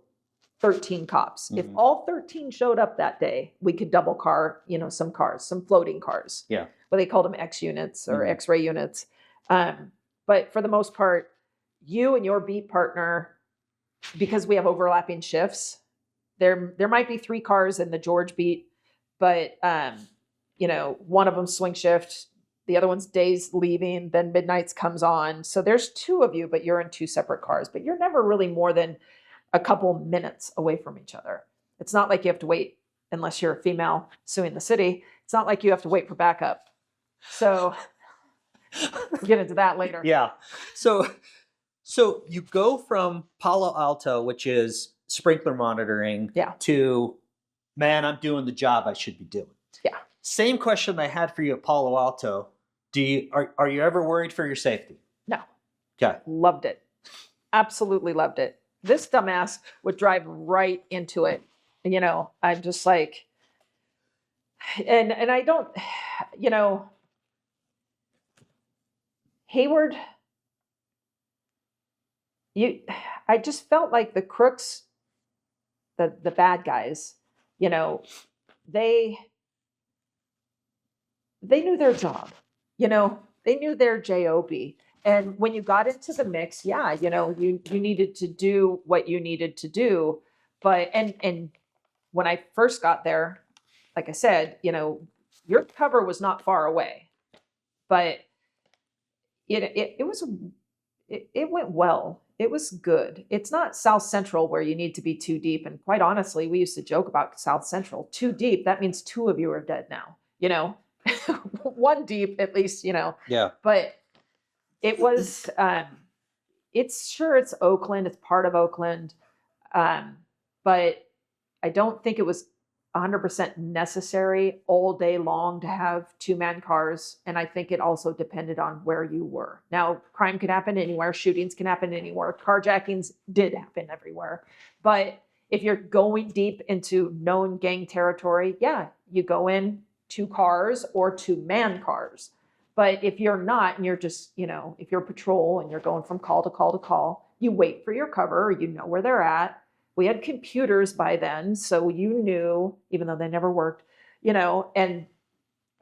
13 cops. If all 13 showed up that day, we could double car, some cars, some floating cars. Yeah. But they called them X units or X-ray units. But for the most part, you and your beat partner, because we have overlapping shifts, there might be 3 cars in the George beat, but one of them swing shift, the other one's days leaving, then midnights comes on. So there's 2 of you, but you're in 2 separate cars. But you're never really more than a couple minutes away from each other. It's not like you have to wait, unless you're a female suing the city. It's not like you have to wait for backup. So we'll get into that later. Yeah. So you go from Palo Alto, which is sprinkler monitoring, to, man, I'm doing the job I should be doing. Yeah. Same question I had for you at Palo Alto. Are you ever worried for your safety? No. Okay. Loved it. Absolutely loved it. This dumbass would drive right into it. I'm just like, and I don't, you know, Hayward, you, I just felt like the crooks, the bad guys, you know, they they knew their job, they knew their job. And when you got into the mix, yeah, you needed to do what you needed to do. But and when I first got there, like I said, your cover was not far away, but it was, it went well. It was good. It's not South Central where you need to be too deep. And quite honestly, we used to joke about South Central. Too deep, that means two of you are dead now, one deep at least, Yeah. but it was, it's Oakland, it's part of Oakland. But I don't think it was 100% necessary all day long to have two-man cars. And I think it also depended on where you were. Now, crime could happen anywhere. Shootings can happen anywhere. Carjackings did happen everywhere. But if you're going deep into known gang territory, yeah, you go in two cars or two-man cars. But if you're not, and you're just, if you're patrol and you're going from call to call to call, you wait for your cover, you know where they're at. We had computers by then, so you knew, even though they never worked, and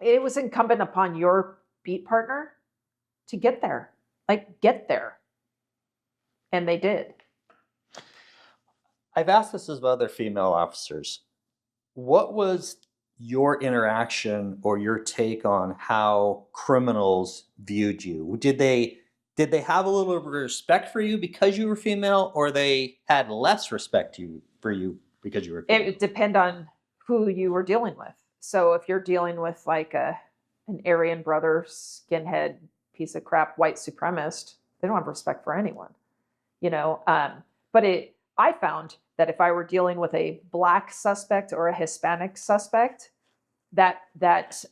it was incumbent upon your beat partner to get there. Get there. And they did. I've asked this of other female officers. What was your interaction or your take on how criminals viewed you? Did they have a little bit of respect for you because you were female, or they had less respect for you because you were female? It would depend on who you were dealing with. So if you're dealing with like an Aryan brother, skinhead, piece of crap, white supremacist, they don't have respect for anyone, but I found that if I were dealing with a black suspect or a Hispanic suspect, that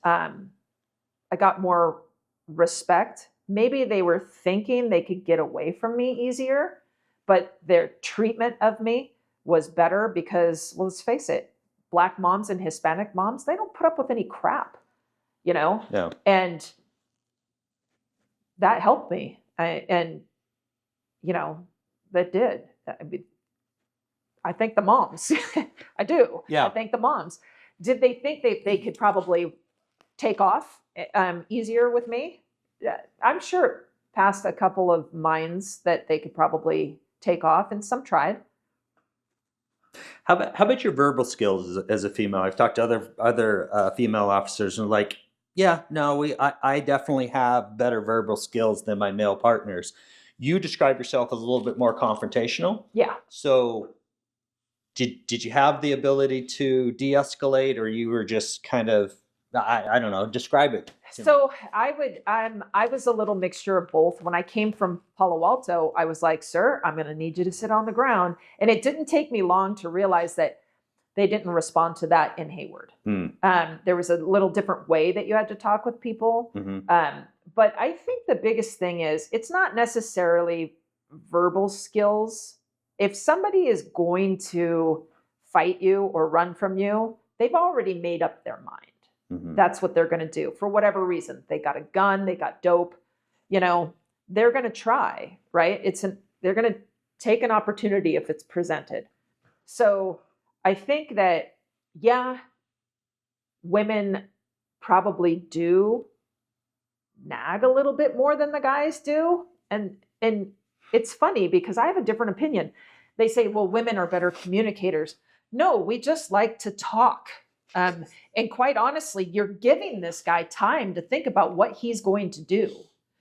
I got more respect. Maybe they were thinking they could get away from me easier, but their treatment of me was better because, well, let's face it, Black moms and Hispanic moms, they don't put up with any crap, Yeah. And that helped me. That did. I thank the moms. I do. Yeah. I thank the moms. Did they think they could probably take off easier with me? Yeah, I'm sure it passed a couple of minds that they could probably take off, and some tried. How about your verbal skills as a female? I've talked to other female officers, and like, yeah, no, I definitely have better verbal skills than my male partners. You describe yourself as a little bit more confrontational. Yeah. So did you have the ability to de-escalate, or you were just kind of, I don't know, describe it to me. So I was a little mixture of both. When I came from Palo Alto, I was like, sir, I'm going to need you to sit on the ground. And it didn't take me long to realize that they didn't respond to that in Hayward. There was a little different way that you had to talk with people. Mm-hmm. But I think the biggest thing is it's not necessarily verbal skills. If somebody is going to fight you or run from you, they've already made up their mind. Mm-hmm. That's what they're going to do for whatever reason. They got a gun, they got dope, they're going to try, right? They're going to take an opportunity if it's presented. So I think that, yeah, women probably do nag a little bit more than the guys do. And it's funny because I have a different opinion. They say, well, women are better communicators. No, we just like to talk. And quite honestly, you're giving this guy time to think about what he's going to do.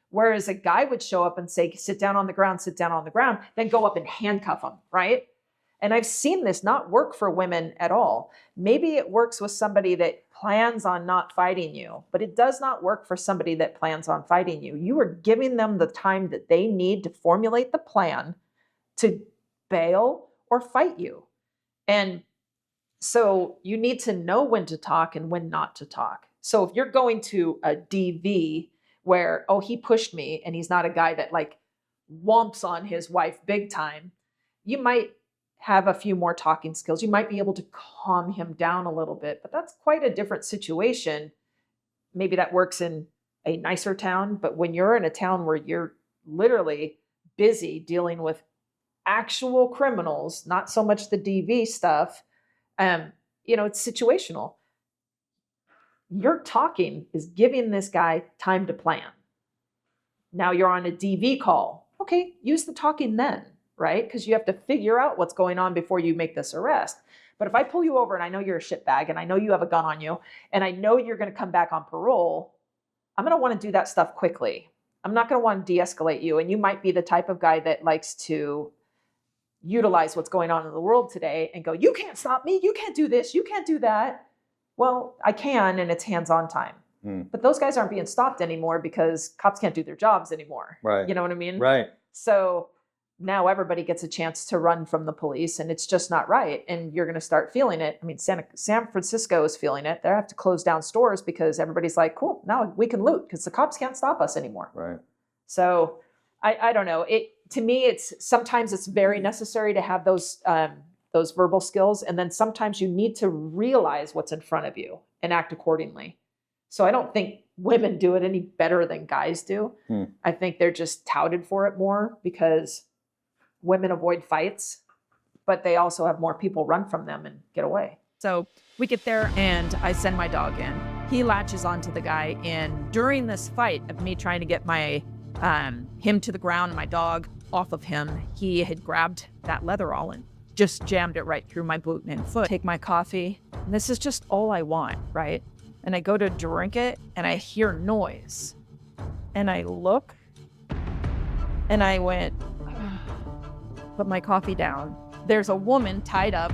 Whereas a guy would show up and say, sit down on the ground, then go up and handcuff him, right? And I've seen this not work for women at all. Maybe it works with somebody that plans on not fighting you, but it does not work for somebody that plans on fighting you. You are giving them the time that they need to formulate the plan to bail or fight you. And so you need to know when to talk and when not to talk. So if you're going to a DV where, oh, he pushed me and he's not a guy that like whomps on his wife big time, you might have a few more talking skills. You might be able to calm him down a little bit, but that's quite a different situation. Maybe that works in a nicer town, but when you're in a town where you're literally busy dealing with actual criminals, not so much the DV stuff, it's situational. Your talking is giving this guy time to plan. Now you're on a DV call. Okay, use the talking then, right? Because you have to figure out what's going on before you make this arrest. But if I pull you over and I know you're a shitbag and I know you have a gun on you and I know you're going to come back on parole, I'm going to want to do that stuff quickly. I'm not going to want to de-escalate you. And you might be the type of guy that likes to utilize what's going on in the world today and go, you can't stop me. You can't do this. You can't do that. Well, I can, and it's hands-on time. But those guys aren't being stopped anymore because cops can't do their jobs anymore. Right. You know what I mean? Right. So now everybody gets a chance to run from the police, and it's just not right. And you're going to start feeling it. I mean, San Francisco is feeling it. They have to close down stores because everybody's like, cool, now we can loot because the cops can't stop us anymore. Right. So I don't know. To me, sometimes it's very necessary to have those verbal skills. And then sometimes you need to realize what's in front of you and act accordingly. So I don't think women do it any better than guys do. I think they're just touted for it more because women avoid fights, but they also have more people run from them and get away. So we get there and I send my dog in. He latches onto the guy, and during this fight of me trying to get him to the ground, my dog off of him, he had grabbed that leatherall and just jammed it right through my boot and foot. Take my coffee, and this is just all I want, right? And I go to drink it and I hear noise. And I look and I went, put my coffee down. There's a woman tied up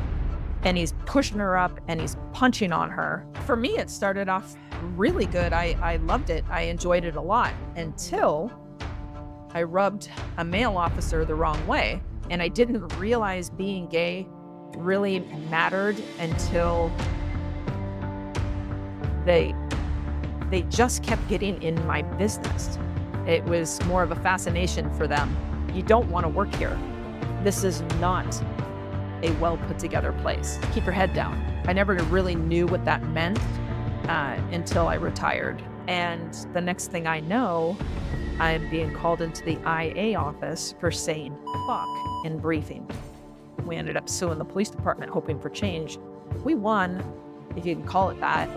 and he's pushing her up and he's punching on her. For me, it started off really good. I loved it. I enjoyed it a lot until I rubbed a male officer the wrong way. And I didn't realize being gay really mattered until they just kept getting in my business. It was more of a fascination for them. You don't want to work here. This is not a well put together place. Keep your head down. I never really knew what that meant until I retired. And the next thing I know, I'm being called into the IA office for saying fuck in briefing. We ended up suing the police department hoping for change. We won, if you can call it that.